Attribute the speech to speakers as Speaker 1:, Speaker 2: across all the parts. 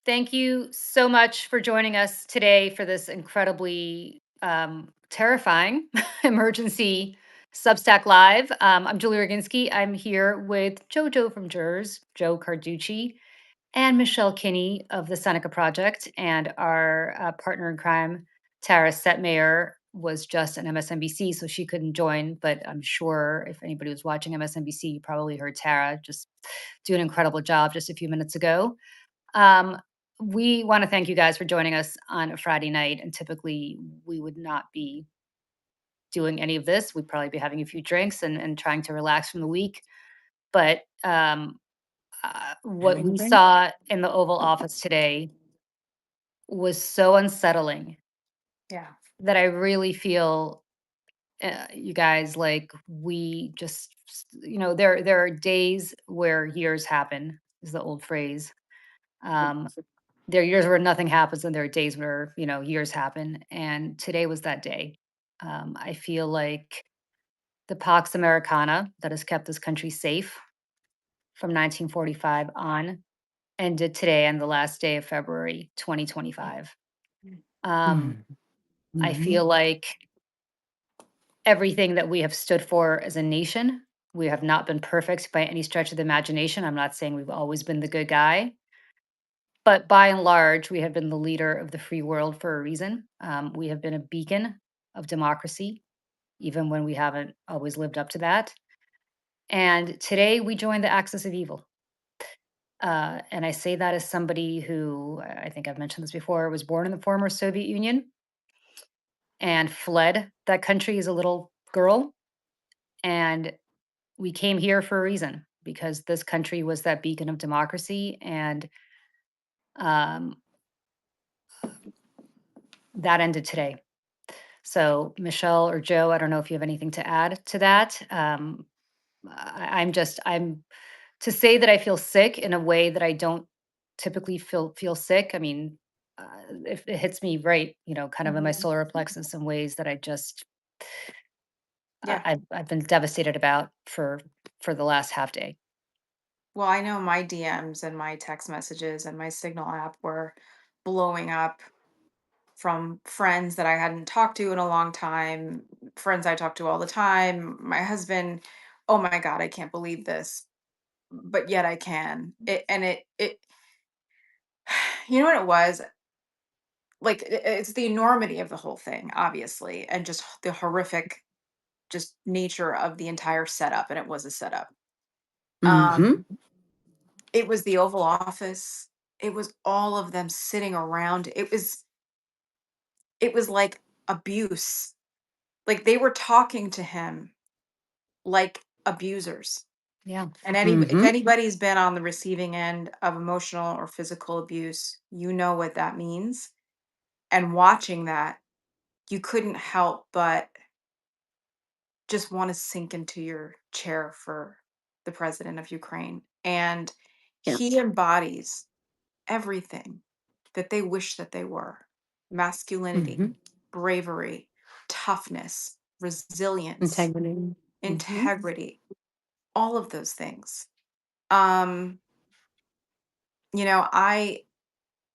Speaker 1: Thank you so much for joining us today for this incredibly terrifying emergency Substack Live. I'm Julie Roginski. I'm here with JoJo from Jers, Joe Carducci, and Michelle Kinney of the Seneca Project, and our partner in crime, Tara Setmayer, was just on MSNBC, so she couldn't join. But I'm sure if anybody was watching MSNBC, you probably heard Tara just do an incredible job just a few minutes ago. Um, we want to thank you guys for joining us on a Friday night. And typically, we would not be doing any of this. We'd probably be having a few drinks and trying to relax from the week. But what
Speaker 2: Having a
Speaker 1: we
Speaker 2: drink?
Speaker 1: saw in the Oval Office today was so unsettling
Speaker 2: Yeah.
Speaker 1: that I really feel you guys like we just there are days where years happen is the old phrase. Um, there are years where nothing happens, and there are days where years happen. And today was that day. I feel like the Pax Americana that has kept this country safe from 1945 on ended today on the last day of February 2025. Um,
Speaker 2: Mm.
Speaker 1: I
Speaker 2: Mhm.
Speaker 1: feel like everything that we have stood for as a nation, we have not been perfect by any stretch of the imagination. I'm not saying we've always been the good guy, but by and large, we have been the leader of the free world for a reason. We have been a beacon of democracy, even when we haven't always lived up to that. And today we join the axis of evil. And I say that as somebody who, I think I've mentioned this before, was born in the former Soviet Union and fled that country as a little girl. And we came here for a reason because this country was that beacon of democracy. And um, that ended today. So, Michelle or Joe, I don't know if you have anything to add to that. I'm to say that I feel sick in a way that I don't typically feel sick. I mean, it hits me right, kind of in my
Speaker 2: Mhm.
Speaker 1: solar plexus in ways that I just
Speaker 2: Yeah.
Speaker 1: I've been devastated about for the last half day.
Speaker 2: Well, I know my DMs and my text messages and my Signal app were blowing up from friends that I hadn't talked to in a long time, friends I talk to all the time, my husband. Oh my God, I can't believe this, but yet I can. You know what it was? Like, it's the enormity of the whole thing, obviously, and just the horrific, just nature of the entire setup. And it was a setup.
Speaker 1: Mhm.
Speaker 2: Um, It was the Oval Office. It was all of them sitting around. It was like abuse. Like they were talking to him like abusers.
Speaker 1: Yeah.
Speaker 2: And if
Speaker 1: Mhm.
Speaker 2: anybody's been on the receiving end of emotional or physical abuse, you know what that means. And watching that, you couldn't help but just want to sink into your chair for the president of Ukraine. And
Speaker 1: Yeah.
Speaker 2: he embodies everything that they wish that they were: masculinity,
Speaker 1: Mhm.
Speaker 2: bravery, toughness, resilience,
Speaker 1: Integrity. Mhm.
Speaker 2: integrity, all of those things. Um,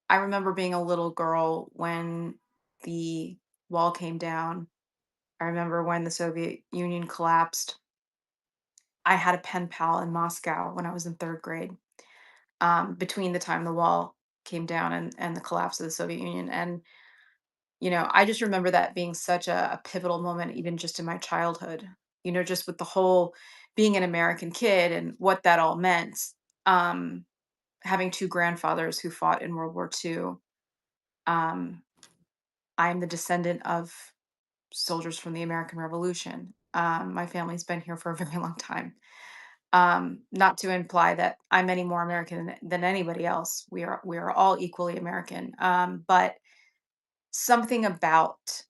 Speaker 2: I remember being a little girl when the wall came down. I remember when the Soviet Union collapsed. I had a pen pal in Moscow when I was in third grade, between the time the wall came down and the collapse of the Soviet Union. And I just remember that being such a pivotal moment, even just in my childhood, just with the whole being an American kid and what that all meant. Um, Having two grandfathers who fought in World War II. Um, I'm the descendant of soldiers from the American Revolution. My family's been here for a very long time. Not to imply that I'm any more American than anybody else. We are all equally American. But something about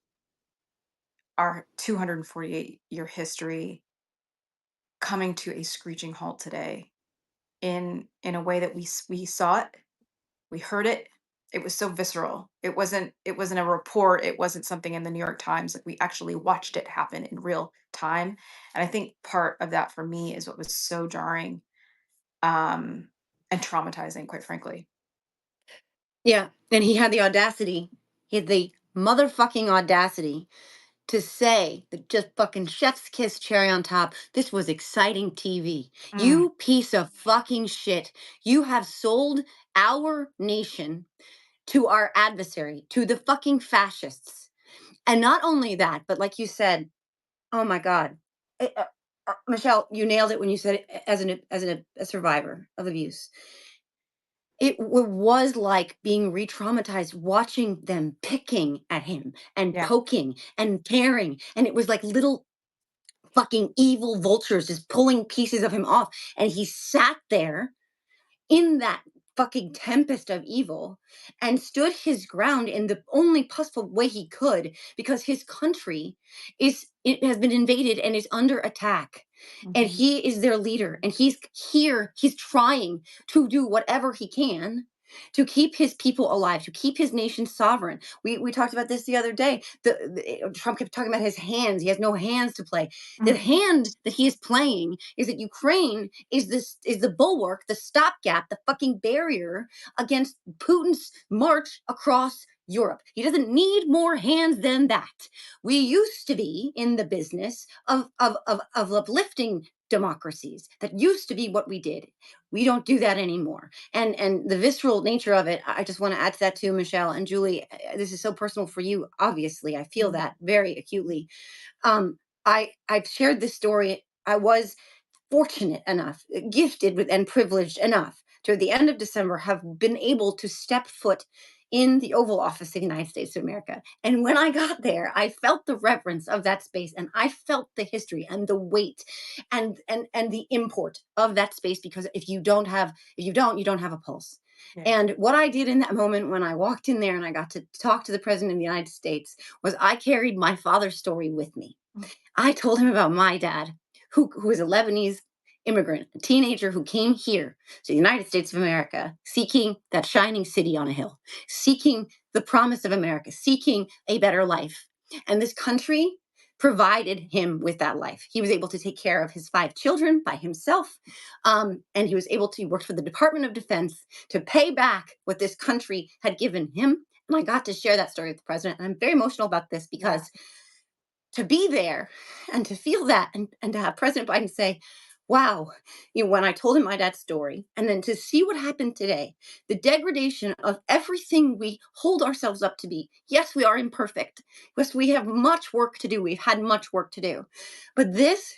Speaker 2: our 248-year history coming to a screeching halt today in a way that we saw it, we heard it. It was so visceral. It wasn't a report. It wasn't something in the New York Times. Like, we actually watched it happen in real time. And I think part of that for me is what was so jarring, um, and traumatizing, quite frankly.
Speaker 3: Yeah, and he had the motherfucking audacity to say that, just fucking chef's kiss cherry on top, this was exciting TV.
Speaker 2: Mm,
Speaker 3: You piece of fucking shit. You have sold our nation to our adversary, to the fucking fascists. And not only that, but like you said, oh my God. Michelle, you nailed it when you said it, a survivor of abuse. Was like being re-traumatized watching them picking at him and
Speaker 2: yeah.
Speaker 3: poking and tearing, and it was like little fucking evil vultures just pulling pieces of him off, and he sat there in that fucking tempest of evil and stood his ground in the only possible way he could, because his country is it has been invaded and is under attack, and
Speaker 2: Mhm.
Speaker 3: he is their leader, and he's trying to do whatever he can to keep his people alive, to keep his nation sovereign. We talked about this the other day. Trump kept talking about his hands. He has no hands to play. The
Speaker 2: Mm,
Speaker 3: hand that he is playing is that Ukraine is the bulwark, the stopgap, the fucking barrier against Putin's march across Europe. He doesn't need more hands than that. We used to be in the business of uplifting democracies. That used to be what we did. We don't do that anymore. And the visceral nature of it, I just want to add to that too, Michelle and Julie. This is so personal for you. Obviously, I feel
Speaker 2: mm,
Speaker 3: that very acutely. um, I've shared this story. I was fortunate enough, gifted with, and privileged enough to, at the end of December, have been able to step foot in the Oval Office of the United States of America. And when I got there, I felt the reverence of that space, and I felt the history and the weight and the import of that space. Because if you don't have a pulse.
Speaker 2: yeah.
Speaker 3: And what I did in that moment when I walked in there and I got to talk to the president of the United States was I carried my father's story with me.
Speaker 2: Mm,
Speaker 3: I told him about my dad, who was a Lebanese immigrant, a teenager who came here to the United States of America, seeking that shining city on a hill, seeking the promise of America, seeking a better life. And this country provided him with that life. He was able to take care of his 5 children by himself. And he was able to work for the Department of Defense to pay back what this country had given him. And I got to share that story with the president. And I'm very emotional about this
Speaker 2: yeah.
Speaker 3: because to be there and to feel that, and to have President Biden say, wow, when I told him my dad's story, and then to see what happened today, the degradation of everything we hold ourselves up to be. Yes, we are imperfect. Yes, we have much work to do. We've had much work to do. But this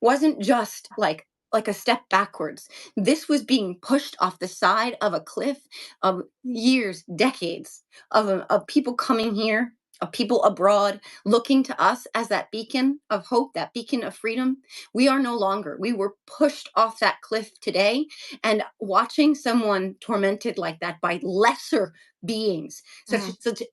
Speaker 3: wasn't just like a step backwards. This was being pushed off the side of a cliff of years, decades of people coming here, of people abroad, looking to us as that beacon of hope, that beacon of freedom. We are no longer. We were pushed off that cliff today, and watching someone tormented like that by lesser beings,
Speaker 2: Mm,
Speaker 3: such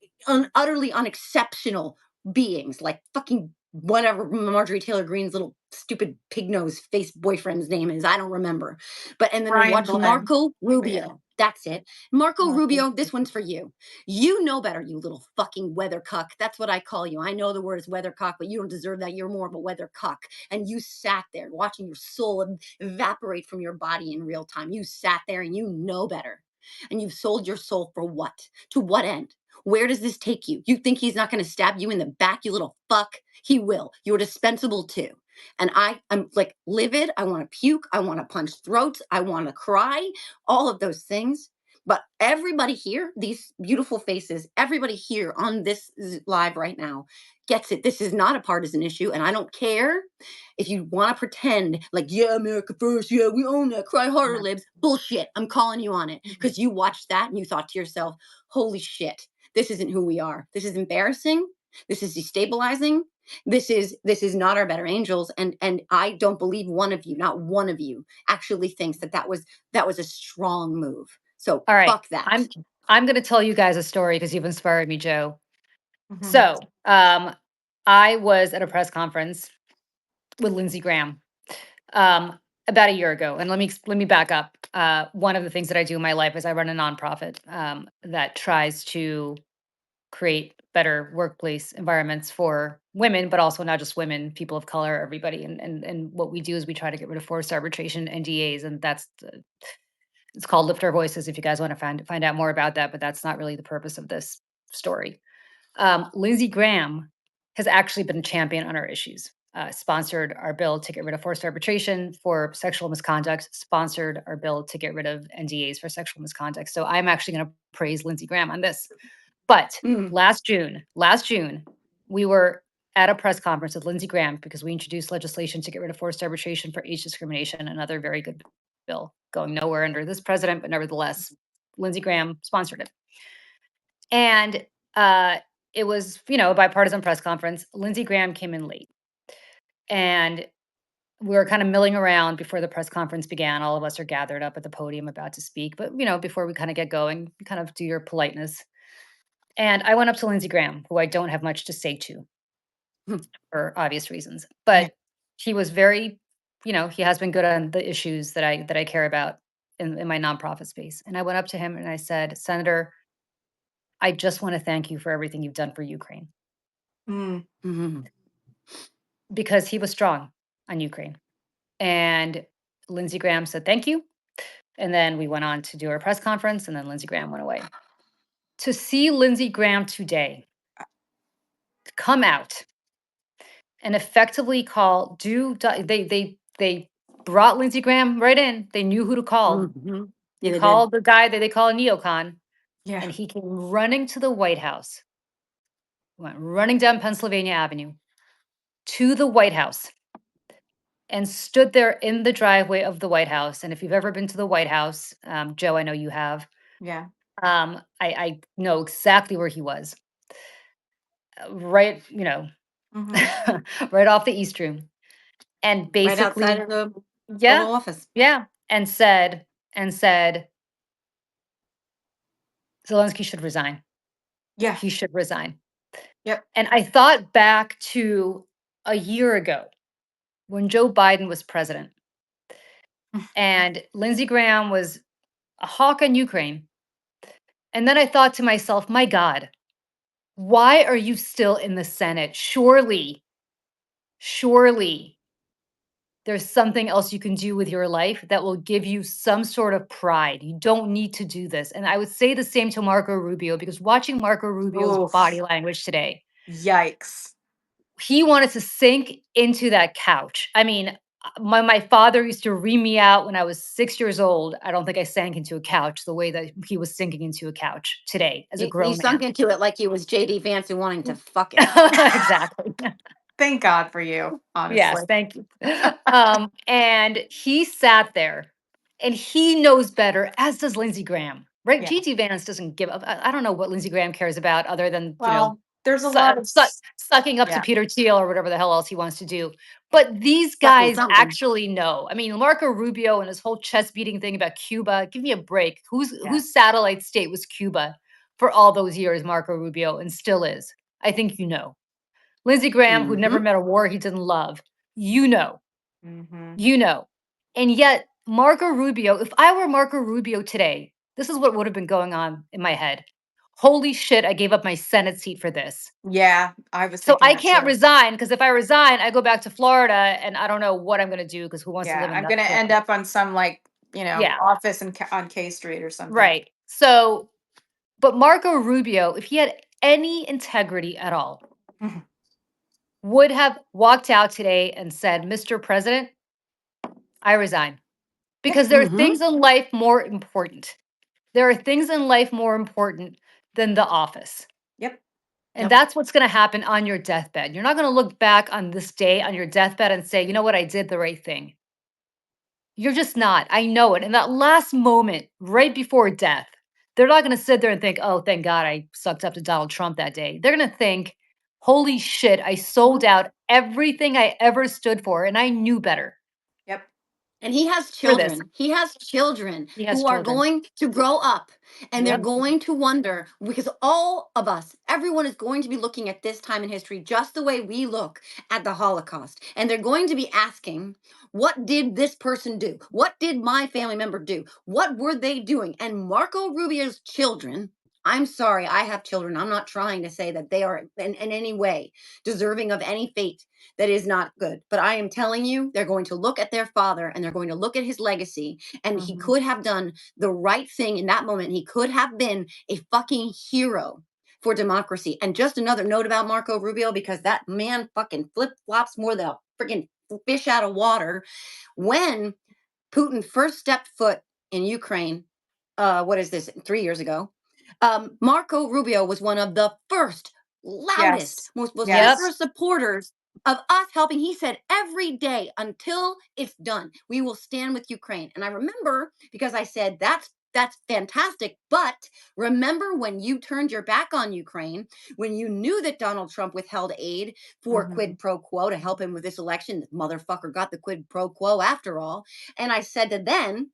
Speaker 3: utterly unexceptional beings, like fucking whatever Marjorie Taylor Greene's little stupid pig nose face boyfriend's name is. I don't remember. But and then to
Speaker 2: Brian
Speaker 3: watch
Speaker 2: Glenn.
Speaker 3: Marco
Speaker 2: Yeah.
Speaker 3: Rubio. That's it. Marco
Speaker 2: Marco.
Speaker 3: Rubio, this one's for you. You know better, you little fucking weathercock. That's what I call you. I know the word is weathercock, but you don't deserve that. You're more of a weathercock. And you sat there watching your soul evaporate from your body in real time. You sat there and you know better. And you've sold your soul for what? To what end? Where does this take you? You think he's not going to stab you in the back, you little fuck? He will. You're dispensable too. And I'm like livid. I want to puke. I want to punch throats. I want to cry. All of those things. But everybody here, these beautiful faces, everybody here on this live right now gets it. This is not a partisan issue. And I don't care if you want to pretend like, yeah, America first. Yeah, we own that. Cry harder,
Speaker 2: Yeah.
Speaker 3: libs. Bullshit. I'm calling you on it
Speaker 2: Mhm.
Speaker 3: because you watched that and you thought to yourself, holy shit, this isn't who we are. This is embarrassing. This is destabilizing. This is not our better angels. And I don't believe one of you, not one of you, actually thinks that was a strong move. So
Speaker 1: All right.
Speaker 3: fuck that.
Speaker 1: I'm going to tell you guys a story because you've inspired me, Joe.
Speaker 2: Mhm.
Speaker 1: So, I was at a press conference with Lindsey Graham um, about a year ago, and let me back up. One of the things that I do in my life is I run a nonprofit that tries to create better workplace environments for women, but also not just women, people of color, everybody. And what we do is we try to get rid of forced arbitration, NDAs, and that's It's called Lift Our Voices if you guys want to find out more about that, but that's not really the purpose of this story. Lindsey Graham has actually been a champion on our issues. Sponsored our bill to get rid of forced arbitration for sexual misconduct, sponsored our bill to get rid of NDAs for sexual misconduct. So I'm actually going to praise Lindsey Graham on this. But
Speaker 3: Mm.
Speaker 1: last June, we were at a press conference with Lindsey Graham because we introduced legislation to get rid of forced arbitration for age discrimination, another very good bill going nowhere under this president, but nevertheless, Lindsey Graham sponsored it. And it was, a bipartisan press conference. Lindsey Graham came in late. And we were kind of milling around before the press conference began. All of us are gathered up at the podium about to speak. But, before we kind of get going, you kind of do your politeness. And I went up to Lindsey Graham, who I don't have much to say to for obvious reasons.
Speaker 2: Yeah.
Speaker 1: But he was very, he has been good on the issues that I care about in my nonprofit space. And I went up to him and I said, Senator, I just want to thank you for everything you've done for Ukraine.
Speaker 2: Mm.
Speaker 3: Mhm.
Speaker 1: Because he was strong on Ukraine. And Lindsey Graham said, thank you. And then we went on to do our press conference, and then Lindsey Graham went away. To see Lindsey Graham today come out and effectively they brought Lindsey Graham right in. They knew who to call.
Speaker 3: Mhm.
Speaker 1: They
Speaker 3: Yeah, they did.
Speaker 1: called the guy that they call a neocon,
Speaker 2: Yeah.
Speaker 1: and he came running to the White House, went running down Pennsylvania Avenue to the White House and stood there in the driveway of the White House. And if you've ever been to the White House, Joe, I know you have.
Speaker 2: Yeah.
Speaker 1: I know exactly where he was. Right,
Speaker 2: Mhm.
Speaker 1: right off the East Room, and
Speaker 3: Right outside
Speaker 1: basically,
Speaker 3: of the
Speaker 1: yeah,
Speaker 3: Oval Office.
Speaker 1: yeah, and said Zelensky should resign.
Speaker 2: Yeah.
Speaker 1: He should resign.
Speaker 2: Yep.
Speaker 1: And I thought back to a year ago when Joe Biden was president, and Lindsey Graham was a hawk on Ukraine. And then I thought to myself, my God, why are you still in the Senate? Surely there's something else you can do with your life that will give you some sort of pride. You don't need to do this. And I would say the same to Marco Rubio, because watching Marco Rubio's
Speaker 2: Oof.
Speaker 1: body language today,
Speaker 2: Yikes.
Speaker 1: he wanted to sink into that couch. I mean, my father used to ream me out when I was 6 years old. I don't think I sank into a couch the way that he was sinking into a couch today as a
Speaker 3: You
Speaker 1: grown
Speaker 3: sunk
Speaker 1: man.
Speaker 3: into it like you was JD Vance and wanting to fuck it.
Speaker 1: Exactly.
Speaker 2: Thank God for you,
Speaker 1: Yes,
Speaker 2: honestly.
Speaker 1: thank you. And he sat there, and he knows better, as does Lindsey Graham, right?
Speaker 2: Yeah.
Speaker 1: Gigi Vance doesn't give up. I don't know what Lindsey Graham cares about other than,
Speaker 2: Well, there's a lot of
Speaker 1: sucking up to
Speaker 2: yeah.
Speaker 1: Peter Thiel or whatever the hell else he wants to do. But these
Speaker 3: Sucking
Speaker 1: guys
Speaker 3: something.
Speaker 1: actually know. I mean, Marco Rubio and his whole chest beating thing about Cuba. Give me a break.
Speaker 2: Yeah.
Speaker 1: Whose satellite state was Cuba for all those years, Marco Rubio, and still is? I think you know. Lindsey Graham, who never
Speaker 3: Mhm.
Speaker 1: met a war he didn't love, you know.
Speaker 2: Mhm.
Speaker 1: You know. And yet, Marco Rubio, if I were Marco Rubio today, this is what would have been going on in my head. Holy shit, I gave up my Senate seat for this.
Speaker 2: Yeah, I was
Speaker 1: So
Speaker 2: thinking
Speaker 1: I
Speaker 2: that
Speaker 1: can't
Speaker 2: too.
Speaker 1: resign, because if I resign, I go back to Florida and I don't know what I'm going to do, because who wants to
Speaker 2: Yeah,
Speaker 1: live in
Speaker 2: I'm gonna
Speaker 1: that?
Speaker 2: end up on some
Speaker 1: Yeah,
Speaker 2: office on K Street or something.
Speaker 1: right. So, but Marco Rubio, if he had any integrity at all,
Speaker 2: Mhm.
Speaker 1: would have walked out today and said, Mr. President, I resign. Because there are
Speaker 3: Mhm.
Speaker 1: things in life more important. There are things in life more important than the office.
Speaker 2: Yep.
Speaker 1: And
Speaker 3: Yep.
Speaker 1: that's what's going to happen on your deathbed. You're not going to look back on this day on your deathbed and say, you know what, I did the right thing. You're just not. I know it. In that last moment, right before death, they're not going to sit there and think, oh, thank God I sucked up to Donald Trump that day. They're going to think, holy shit, I sold out everything I ever stood for, and I knew better
Speaker 2: Yep.
Speaker 3: And he has
Speaker 1: for this.
Speaker 3: children. He has children
Speaker 1: He has
Speaker 3: who are
Speaker 1: children.
Speaker 3: going to grow up and they're
Speaker 1: Yep.
Speaker 3: going to wonder, because all of us, everyone is going to be looking at this time in history just the way we look at the Holocaust. And they're going to be asking, what did this person do? What did my family member do? What were they doing? And Marco Rubio's children I'm sorry, I have children. I'm not trying to say that they are in any way deserving of any fate that is not good. But I am telling you, they're going to look at their father and they're going to look at his legacy. And he
Speaker 2: Mhm.
Speaker 3: could have done the right thing in that moment. He could have been a fucking hero for democracy. And just another note about Marco Rubio, because that man fucking flip flops more than a freaking fish out of water. When Putin first stepped foot in Ukraine, what is this, 3 years ago? Marco Rubio was one of the first, loudest,
Speaker 2: Yes.
Speaker 3: most
Speaker 1: Yep.
Speaker 2: Yes.
Speaker 3: vociferous supporters of us helping. He said, every day until it's done, we will stand with Ukraine. And I remember because I said, that's fantastic. But remember when you turned your back on Ukraine, when you knew that Donald Trump withheld aid for
Speaker 2: Mhm.
Speaker 3: quid pro quo to help him with this election, the motherfucker got the quid pro quo after all. And I said to then,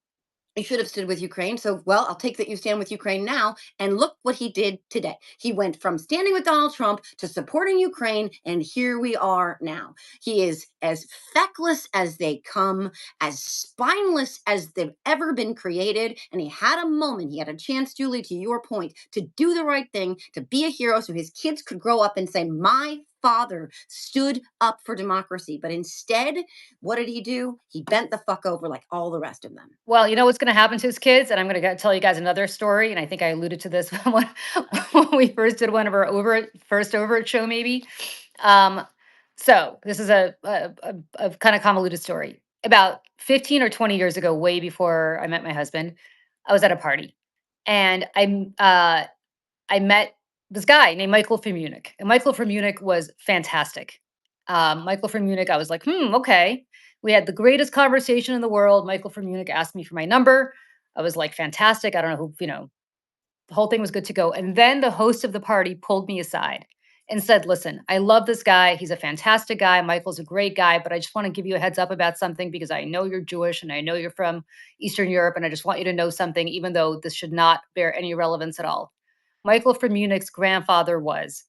Speaker 3: you should have stood with Ukraine. So, well, I'll take that you stand with Ukraine now. And look what he did today. He went from standing with Donald Trump to supporting Ukraine. And here we are now. He is as feckless as they come, as spineless as they've ever been created. And he had a moment, he had a chance, Julie, to your point, to do the right thing, to be a hero so his kids could grow up and say, my father stood up for democracy. But instead, what did he do? He bent the fuck over like all the rest of them.
Speaker 1: Well, you know what's going to happen to his kids, and I'm going to tell you guys another story. And I think I alluded to this when we first did one of our first overt show, maybe. Um, so this is a kind of convoluted story. About 15 or 20 years ago, way before I met my husband, I was at a party, and I met this guy named Michael from Munich. And Michael from Munich was fantastic. Michael from Munich, I was like, okay. We had the greatest conversation in the world. Michael from Munich asked me for my number. I was like, fantastic. I don't know who, the whole thing was good to go. And then the host of the party pulled me aside and said, listen, I love this guy. He's a fantastic guy. Michael's a great guy, but I just want to give you a heads up about something because I know you're Jewish and I know you're from Eastern Europe. And I just want you to know something, even though this should not bear any relevance at all. Michael from Munich's grandfather was,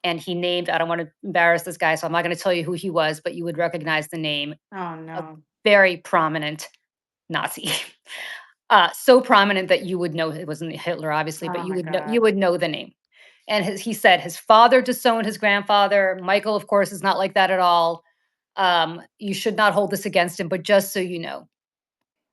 Speaker 1: and he named, I don't want to embarrass this guy, so I'm not going to tell you who he was, but you would recognize the name,
Speaker 2: Oh
Speaker 1: a
Speaker 2: no.
Speaker 1: very prominent Nazi. So prominent that you would know it wasn't Hitler, obviously, but
Speaker 2: Oh my
Speaker 1: you
Speaker 2: god.
Speaker 1: would know the name. And he said his father disowned his grandfather. Michael, of course, is not like that at all. You should not hold this against him, but just so you know.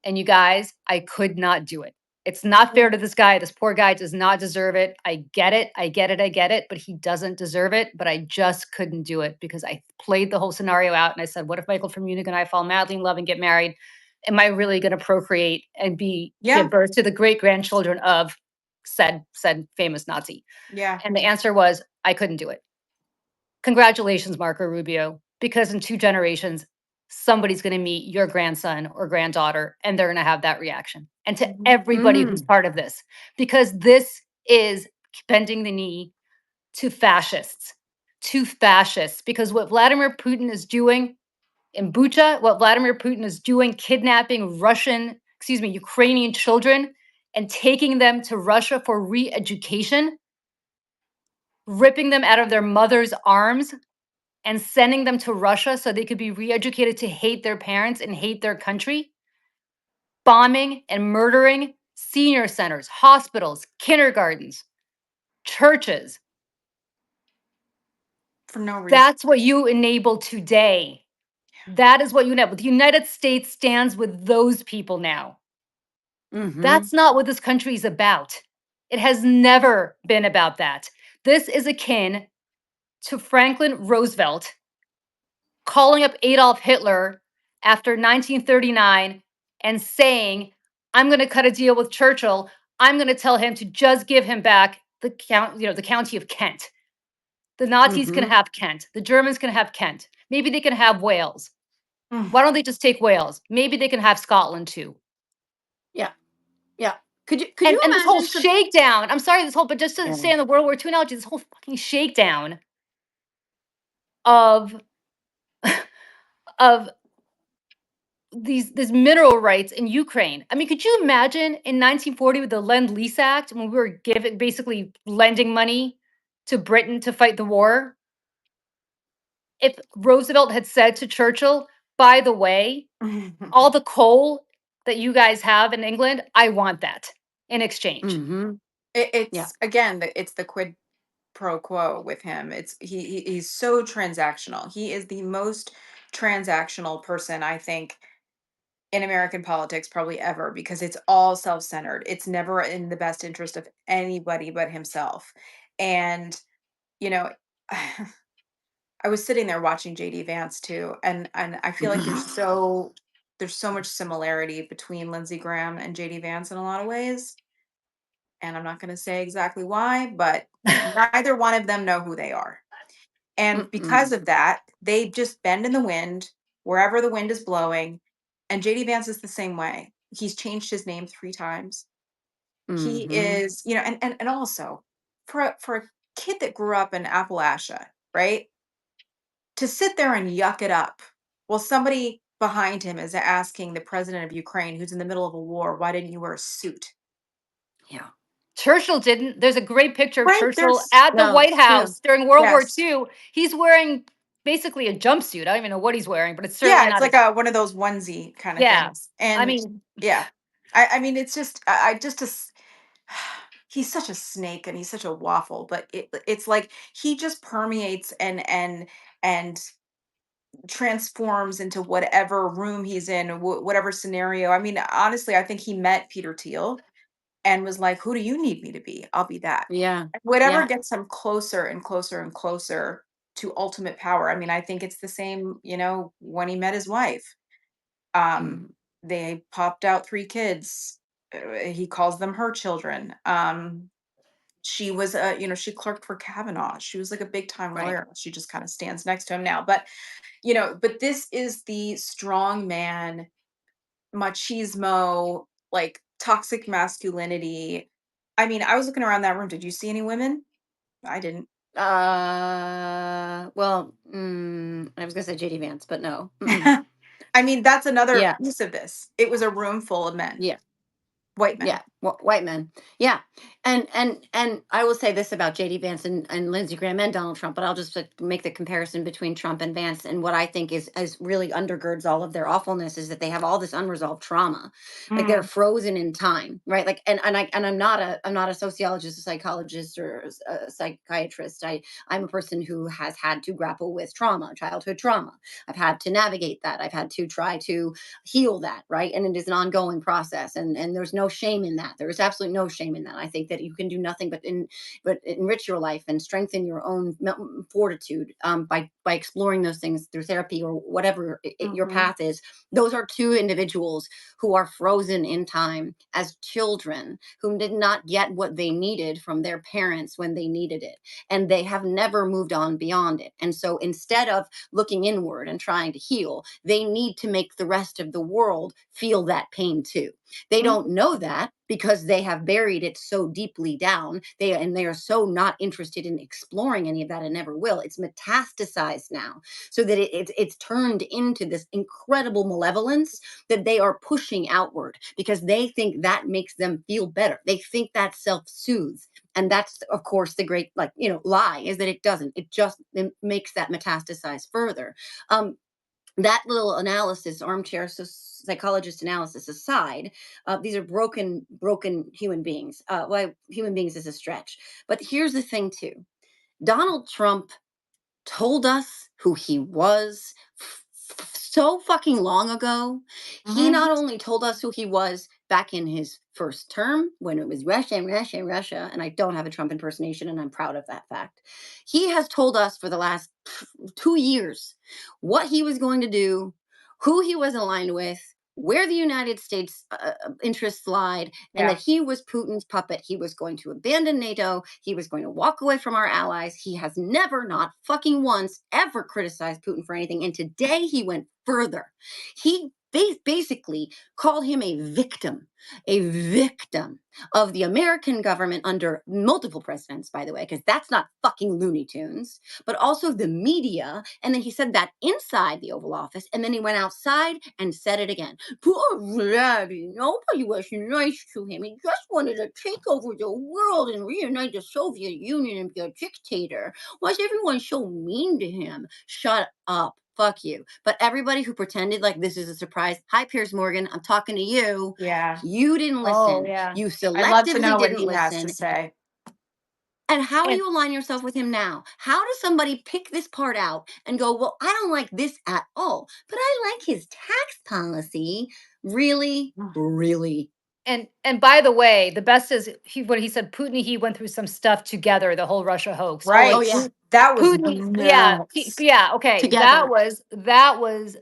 Speaker 1: And you guys, I could not do it. It's not fair
Speaker 2: Yeah.
Speaker 1: to this guy. This poor guy does not deserve it. I get it. I get it. I get it. But he doesn't deserve it. But I just couldn't do it because I played the whole scenario out and I said, what if Michael from Munich and I fall madly in love and get married? Am I really going to procreate and give
Speaker 2: Yeah.
Speaker 1: birth to the great grandchildren of said famous Nazi?
Speaker 2: Yeah.
Speaker 1: And the answer was I couldn't do it. Congratulations, Marco Rubio, because in 2 generations, somebody's gonna meet your grandson or granddaughter, and they're gonna have that reaction. And to
Speaker 2: Mhm.
Speaker 1: everybody who's
Speaker 3: Mm.
Speaker 1: part of this, because this is bending the knee to fascists, because what Vladimir Putin is doing in Bucha, what Vladimir Putin is doing, kidnapping Ukrainian children and taking them to Russia for re-education, ripping them out of their mother's arms and sending them to Russia so they could be re-educated to hate their parents and hate their country, bombing and murdering senior centers, hospitals, kindergartens, churches.
Speaker 2: For no reason.
Speaker 1: That's what you enable today. That is what you enable. The United States stands with those people now.
Speaker 3: Mhm.
Speaker 1: That's not what this country is about. It has never been about that. This is akin to Franklin Roosevelt calling up Adolf Hitler after 1939 and saying, I'm going to cut a deal with Churchill. I'm going to tell him to just give him back the county of Kent. The Nazis can
Speaker 3: Mhm.
Speaker 1: have Kent. The Germans can have Kent. Maybe they can have Wales.
Speaker 2: Mm.
Speaker 1: Why don't they just take Wales? Maybe they can have Scotland too.
Speaker 3: Yeah. Yeah. Could you
Speaker 1: And this whole
Speaker 3: imagine some
Speaker 1: shakedown, I'm sorry, but just to
Speaker 3: Yeah.
Speaker 1: stay on the World War II analogy, this whole fucking shakedown of of these mineral rights in Ukraine. I mean, could you imagine in 1940 with the Lend Lease Act when we were giving basically lending money to Britain to fight the war? If Roosevelt had said to Churchill, by the way, all the coal that you guys have in England, I want that in exchange.
Speaker 3: Mhm. Yeah.
Speaker 2: It's again, it's the quid pro quo with him. It's he's so transactional. He is the most transactional person, I think, in American politics probably ever, because it's all self-centered. It's never in the best interest of anybody but himself. And you know, I was sitting there watching JD Vance too, and I feel like there's so much similarity between Lindsey Graham and JD Vance in a lot of ways. And I'm not going to say exactly why, but neither one of them know who they are. And because
Speaker 3: Mm-mm.
Speaker 2: of that, they just bend in the wind wherever the wind is blowing. And JD Vance is the same way. He's changed his name 3 times. He
Speaker 3: Mhm.
Speaker 2: is, and also for a kid that grew up in Appalachia, right? To sit there and yuck it up while somebody behind him is asking the president of Ukraine, who's in the middle of a war, why didn't you wear a suit?
Speaker 3: Yeah.
Speaker 1: Churchill didn't. There's a great picture of
Speaker 2: Right?
Speaker 1: Churchill
Speaker 2: There's
Speaker 1: at the
Speaker 3: No,
Speaker 1: White
Speaker 3: it's true.
Speaker 1: House during World War
Speaker 2: yes.
Speaker 1: II. He's wearing basically a jumpsuit. I don't even know what he's wearing, but it's certainly
Speaker 2: Yeah, it's
Speaker 1: not a.
Speaker 2: like a one of those onesie kind of
Speaker 1: Yeah.
Speaker 2: things.
Speaker 1: I
Speaker 2: And
Speaker 1: mean,
Speaker 2: yeah. I mean it's just I just he's such a snake and he's such a waffle, but it's like he just permeates and transforms into whatever room he's in, whatever scenario. I mean, honestly, I think he met Peter Thiel and was like, "Who do you need me to be? I'll be that."
Speaker 3: Yeah.
Speaker 2: And whatever
Speaker 3: Yeah.
Speaker 2: gets him closer and closer and closer to ultimate power. I mean, I think it's the same, when he met his wife. Um,
Speaker 3: Mhm.
Speaker 2: they popped out 3 kids. He calls them her children. She was, she clerked for Kavanaugh. She was like a big time
Speaker 3: Right.
Speaker 2: lawyer. She just kind of stands next to him now. But this is the strong man, machismo, like toxic masculinity. I mean, I was looking around that room. Did you see any women? I didn't.
Speaker 3: Well, I was gonna say JD Vance, but no. Mm-mm.
Speaker 2: I mean, that's another
Speaker 3: Yeah.
Speaker 2: piece of this. It was a room full of men,
Speaker 3: Yeah.
Speaker 2: white
Speaker 3: Yeah,
Speaker 2: men.
Speaker 3: white men. Yeah, and I will say this about JD Vance and Lindsey Graham and Donald Trump, but I'll just make the comparison between Trump and Vance. And what I think is really undergirds all of their awfulness is that they have all this unresolved trauma, like they're
Speaker 2: Mm,
Speaker 3: frozen in time, right? Like, and I'm not a sociologist, a psychologist, or a psychiatrist. I'm a person who has had to grapple with trauma, childhood trauma. I've had to navigate that. I've had to try to heal that, right? And it is an ongoing process, and there's no shame in that. There is absolutely no shame in that. I think that you can do nothing but enrich your life and strengthen your own fortitude, by exploring those things through therapy or whatever your
Speaker 2: mhm,
Speaker 3: path is. Those are two individuals who are frozen in time as children, who did not get what they needed from their parents when they needed it, and they have never moved on beyond it. And so instead of looking inward and trying to heal, they need to make the rest of the world feel that pain too. They don't
Speaker 2: mhm,
Speaker 3: know that because they have buried it so deeply down. They are so not interested in exploring any of that and never will. It's metastasized now, so that it's turned into this incredible malevolence that they are pushing outward because they think that makes them feel better. They think that self-soothes, and that's of course the great, like, lie, is that it doesn't. It makes that metastasize further. um that little analysis, armchair psychologist analysis aside, these are broken human beings. Well, human beings is a stretch, but here's the thing too. Donald Trump told us who he was so fucking long ago. He
Speaker 2: mhm.
Speaker 3: not only told us who he was back in his first term when it was Russia, Russia, Russia, and I don't have a Trump impersonation, and I'm proud of that fact. He has told us for the last 2 years what he was going to do, who he was aligned with, where the United States interests lied, and that
Speaker 2: Yeah.
Speaker 3: he was Putin's puppet. He was going to abandon NATO. He was going to walk away from our allies. He has never, not fucking once, ever criticized Putin for anything. And today he went further. He basically called him a victim of the American government under multiple presidents, by the way, because that's not fucking Looney Tunes, but also the media. And then he said that inside the Oval Office, and then he went outside and said it again. Poor Vladdy, nobody was nice to him. He just wanted to take over the world and reunite the Soviet Union and be a dictator. Why is everyone so mean to him? Shut up. Fuck you. But everybody who pretended like this is a surprise, hi, Piers Morgan, I'm talking to you.
Speaker 2: Yeah.
Speaker 3: You didn't
Speaker 1: Oh,
Speaker 3: listen.
Speaker 1: yeah.
Speaker 3: You
Speaker 2: I'd love to
Speaker 3: selectively
Speaker 2: know what
Speaker 3: didn't
Speaker 2: he has to
Speaker 3: listen.
Speaker 2: say.
Speaker 3: And how do
Speaker 1: And
Speaker 3: you align yourself with him now? How does somebody pick this part out and go, well, I don't like this at all, but I like his tax policy? Really?
Speaker 2: Mm.
Speaker 3: Really?
Speaker 1: and by the way, the best is when he said Putin, he went through some stuff together, the whole Russia hoax. Oh,
Speaker 3: Oh,
Speaker 1: like
Speaker 2: Right.
Speaker 3: yeah.
Speaker 2: That was
Speaker 1: Putin, yeah,
Speaker 2: nuts.
Speaker 1: yeah, okay.
Speaker 3: Together.
Speaker 1: That was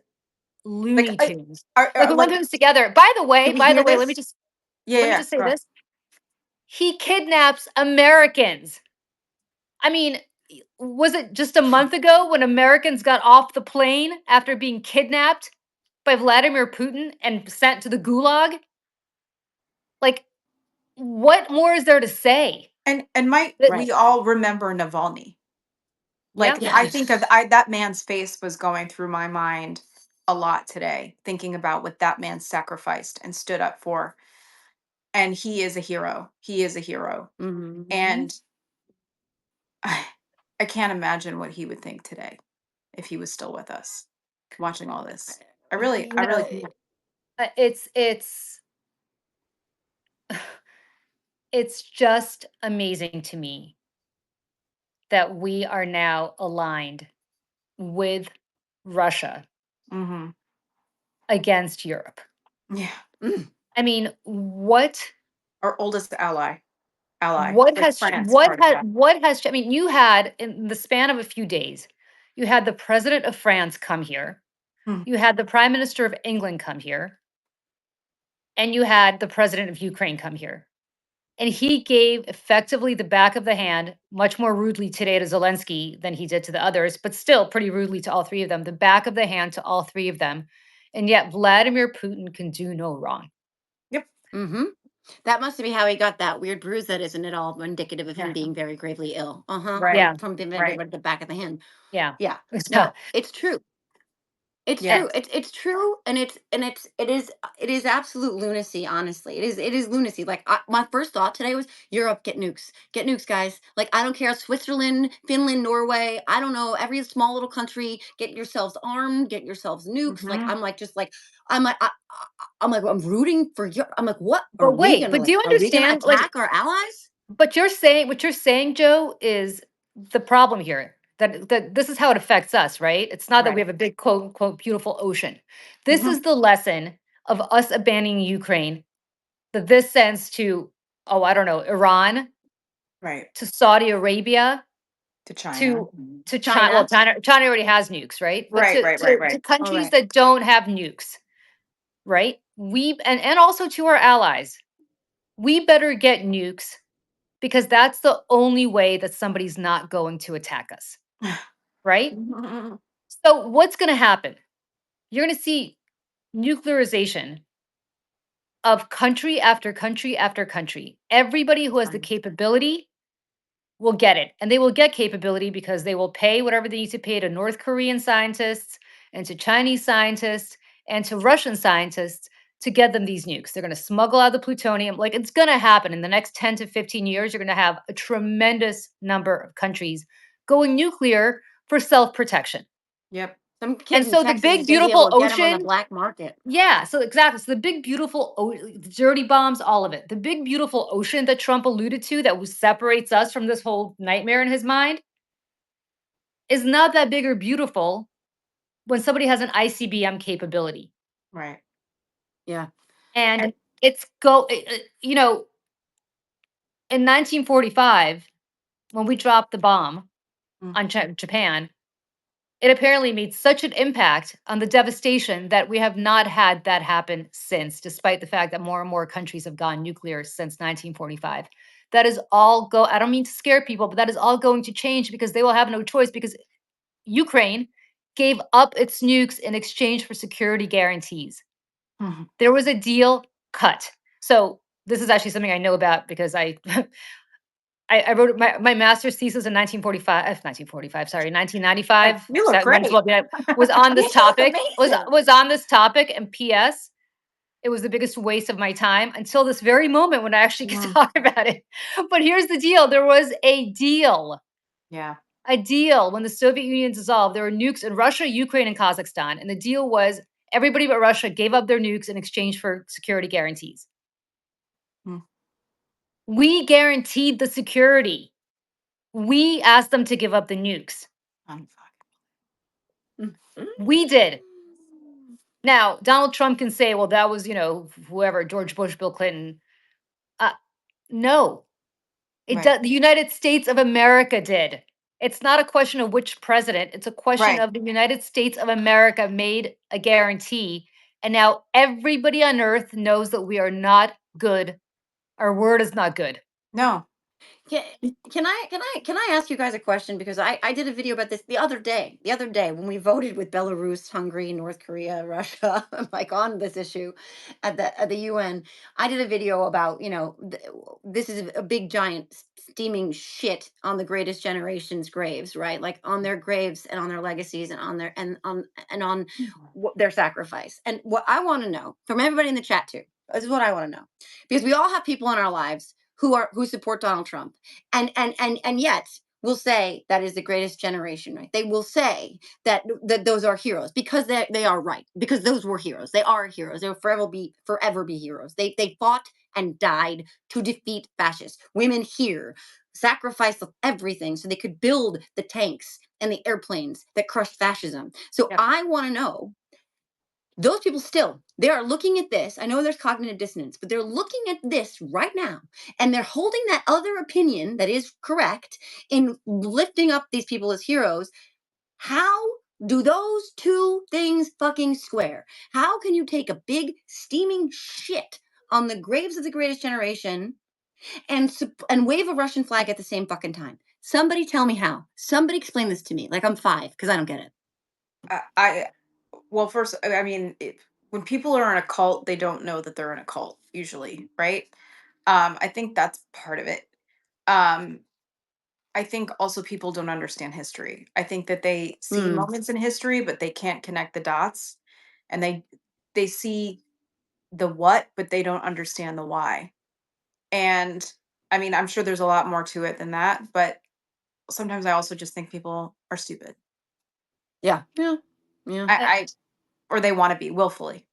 Speaker 1: Looney
Speaker 2: Like,
Speaker 1: Tunes. Like
Speaker 2: are
Speaker 1: we went
Speaker 2: like,
Speaker 1: through this together.
Speaker 3: Did we
Speaker 1: By the
Speaker 3: hear
Speaker 1: way,
Speaker 3: this?
Speaker 2: yeah,
Speaker 1: let me
Speaker 2: yeah,
Speaker 1: just say
Speaker 2: go.
Speaker 1: this. He kidnaps Americans. I mean, was it just a month ago when Americans got off the plane after being kidnapped by Vladimir Putin and sent to the gulag? Like, what more is there to say?
Speaker 2: And might
Speaker 1: That
Speaker 3: Right.
Speaker 2: we all remember Navalny?
Speaker 1: yeah.
Speaker 2: Like, I
Speaker 3: Yes.
Speaker 2: think of that man's face was going through my mind a lot today, thinking about what that man sacrificed and stood up for. And he is a hero. He is a hero.
Speaker 3: Hmm.
Speaker 2: And I can't imagine what he would think today if he was still with us watching all this.
Speaker 1: You
Speaker 2: I really
Speaker 1: know,
Speaker 2: can't.
Speaker 1: it's it's just amazing to me that we are now aligned with Russia
Speaker 2: Hmm.
Speaker 1: against Europe.
Speaker 2: Yeah.
Speaker 3: Mm.
Speaker 1: I mean, what
Speaker 2: Our oldest ally
Speaker 1: what
Speaker 2: with
Speaker 1: has
Speaker 2: France part of that.
Speaker 1: I mean, you had in the span of a few days, you had the president of France come here,
Speaker 2: Hmm.
Speaker 1: you had the prime minister of England come here, and you had the president of Ukraine come here. And he gave effectively the back of the hand, much more rudely today to Zelensky than he did to the others, but still pretty rudely to all three of them, the back of the hand to all three of them. And yet Vladimir Putin can do no wrong.
Speaker 2: Yep.
Speaker 3: Hmm. That must be how he got that weird bruise that isn't at all indicative of him
Speaker 2: Yeah.
Speaker 3: being very gravely ill. Uh-huh.
Speaker 2: Right.
Speaker 1: Yeah,
Speaker 3: From being
Speaker 2: Right.
Speaker 3: at the back of the hand.
Speaker 1: yeah.
Speaker 3: Yeah.
Speaker 1: So,
Speaker 3: No, it's true. It's
Speaker 2: Yeah.
Speaker 3: true. It's true, and it is absolute lunacy. Honestly, it is lunacy. Like my first thought today was Europe, get nukes, guys. Like I don't care, Switzerland, Finland, Norway. I don't know, every small little country, get yourselves armed, get yourselves nukes. Like
Speaker 2: Hmm.
Speaker 3: I'm like just like I'm like I'm like I'm rooting for Europe. I'm like, what are
Speaker 1: but
Speaker 3: we
Speaker 1: wait,
Speaker 3: gonna
Speaker 1: but do
Speaker 3: like?
Speaker 1: you
Speaker 3: Are we gonna
Speaker 1: understand? Like,
Speaker 3: attack our allies?
Speaker 1: but you're saying what you're saying, Joe, is the problem here. That this is how it affects us, right? It's not that we
Speaker 2: Right.
Speaker 1: have a big quote unquote beautiful ocean. This
Speaker 2: Hmm.
Speaker 1: is the lesson of us abandoning Ukraine. That this sends to, oh, I don't know, Iran,
Speaker 2: Right.
Speaker 1: to Saudi Arabia,
Speaker 2: To China.
Speaker 1: to to China. Well,
Speaker 3: China.
Speaker 1: China already has nukes, right? But
Speaker 2: Right. Right. Right.
Speaker 1: to
Speaker 2: Right.
Speaker 3: All
Speaker 1: countries
Speaker 3: right.
Speaker 1: that don't have nukes, right? We and also to our allies, we better get nukes because that's the only way that somebody's not going to attack us, right?
Speaker 2: Mhm.
Speaker 1: So what's going to happen? You're going to see nuclearization of country after country after country. Everybody who has the
Speaker 2: Fine.
Speaker 1: capability will get it. And they will get capability because they will pay whatever they need to pay to North Korean scientists and to Chinese scientists and to Russian scientists to get them these nukes. They're going to smuggle out the plutonium. Like it's going to happen in the next 10 to 15 years. You're going to have a tremendous number of countries going nuclear for self protection.
Speaker 2: Yep.
Speaker 3: Some
Speaker 1: And
Speaker 3: kid in
Speaker 1: so the
Speaker 3: Texas
Speaker 1: big,
Speaker 3: is gonna be able
Speaker 1: beautiful
Speaker 3: to get them on the
Speaker 1: ocean,
Speaker 3: black market.
Speaker 1: yeah, so exactly. So the big, beautiful, dirty bombs, all of it. The big, beautiful ocean that Trump alluded to that separates us from this whole nightmare in his mind is not that big or beautiful when somebody has an ICBM capability.
Speaker 2: Right.
Speaker 3: Yeah.
Speaker 1: And
Speaker 2: And
Speaker 1: it's in 1945, when we dropped the bomb
Speaker 2: mm,
Speaker 1: on Japan, it apparently made such an impact on the devastation that we have not had that happen since, despite the fact that more and more countries have gone nuclear since 1945. That is all I don't mean to scare people, but that is all going to change because they will have no choice because Ukraine gave up its nukes in exchange for security guarantees.
Speaker 2: mhm.
Speaker 1: There was a deal cut. So this is actually something I know about because I wrote my master's thesis in 1945, sorry,
Speaker 2: Like,
Speaker 1: 1995.
Speaker 2: you
Speaker 1: So
Speaker 2: look
Speaker 1: that might as well
Speaker 2: great.
Speaker 1: be was on
Speaker 3: You
Speaker 1: this
Speaker 3: look
Speaker 1: topic.
Speaker 3: amazing.
Speaker 1: Was on this topic, and P.S. It was the biggest waste of my time until this very moment when I actually get to
Speaker 2: Mm,
Speaker 1: talk about it. But here's the deal: there was a deal.
Speaker 2: yeah.
Speaker 1: A deal when the Soviet Union dissolved. There were nukes in Russia, Ukraine, and Kazakhstan, and the deal was everybody but Russia gave up their nukes in exchange for security guarantees.
Speaker 2: Hmm.
Speaker 1: We guaranteed the security. We asked them to give up the nukes. We did. Now, Donald Trump can say, well, that was, whoever, George Bush, Bill Clinton. Uh, no,
Speaker 2: Right.
Speaker 1: the United States of America did. It's not a question of which president. It's a question
Speaker 2: Right.
Speaker 1: of the United States of America made a guarantee. And now everybody on earth knows that we are not good. Our word is not good.
Speaker 2: No.
Speaker 3: Can, can I ask you guys a question, because I did a video about this the other day. The other day when we voted with Belarus, Hungary, North Korea, Russia, like on this issue at the UN. I did a video about, this is a big giant steaming shit on the greatest generation's graves, right? Like on their graves and on their legacies and on their and on their sacrifice. And what I want to know from everybody in the chat too, this is what I want to know, because we all have people in our lives who support Donald Trump, and yet will say that is the greatest generation, right? They will say that those are heroes, because they are right, because those were heroes. They are heroes. They will forever be heroes. They fought and died to defeat fascists. Women here sacrificed everything so they could build the tanks and the airplanes that crushed fascism. So
Speaker 1: Yep.
Speaker 3: I want to know, those people still, they are looking at this. I know there's cognitive dissonance, but they're looking at this right now, and they're holding that other opinion that is correct in lifting up these people as heroes. How do those two things fucking square? How can you take a big steaming shit on the graves of the greatest generation and wave a Russian flag at the same fucking time? Somebody tell me how. Somebody explain this to me. Like I'm 5, because I don't get it.
Speaker 2: I well, first, I mean, when people are in a cult, they don't know that they're in a cult usually, right? I think that's part of it. Um, I think also people don't understand history. I think that they see
Speaker 3: Hmm.
Speaker 2: moments in history, but they can't connect the dots, and they see the what, but they don't understand the why. And I mean, I'm sure there's a lot more to it than that, but sometimes I also just think people are stupid.
Speaker 3: Yeah. Yeah. Yeah.
Speaker 2: I,
Speaker 1: Uh,
Speaker 2: I or they want to be willfully.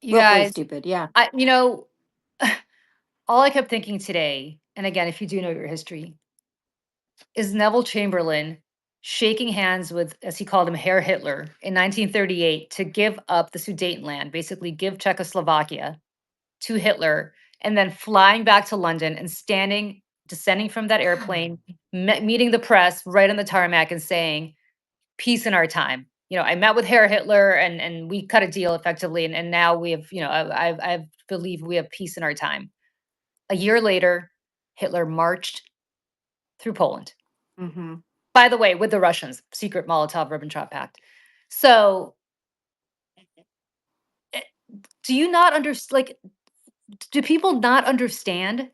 Speaker 1: You
Speaker 3: Willfully
Speaker 1: guys,
Speaker 3: stupid. Yeah.
Speaker 1: I, all I kept thinking today, and again, if you do know your history, is Neville Chamberlain shaking hands with, as he called him, Herr Hitler in 1938 to give up the Sudetenland, basically give Czechoslovakia to Hitler, and then flying back to London and descending from that airplane, meeting the press right on the tarmac and saying, peace in our time. I met with Herr Hitler, and we cut a deal effectively, and now we have, I believe we have peace in our time. A year later, Hitler marched through Poland.
Speaker 2: Hmm.
Speaker 1: By the way, with the Russians, secret Molotov-Ribbentrop Pact. So, eh, do you not understand? Like, do people not understand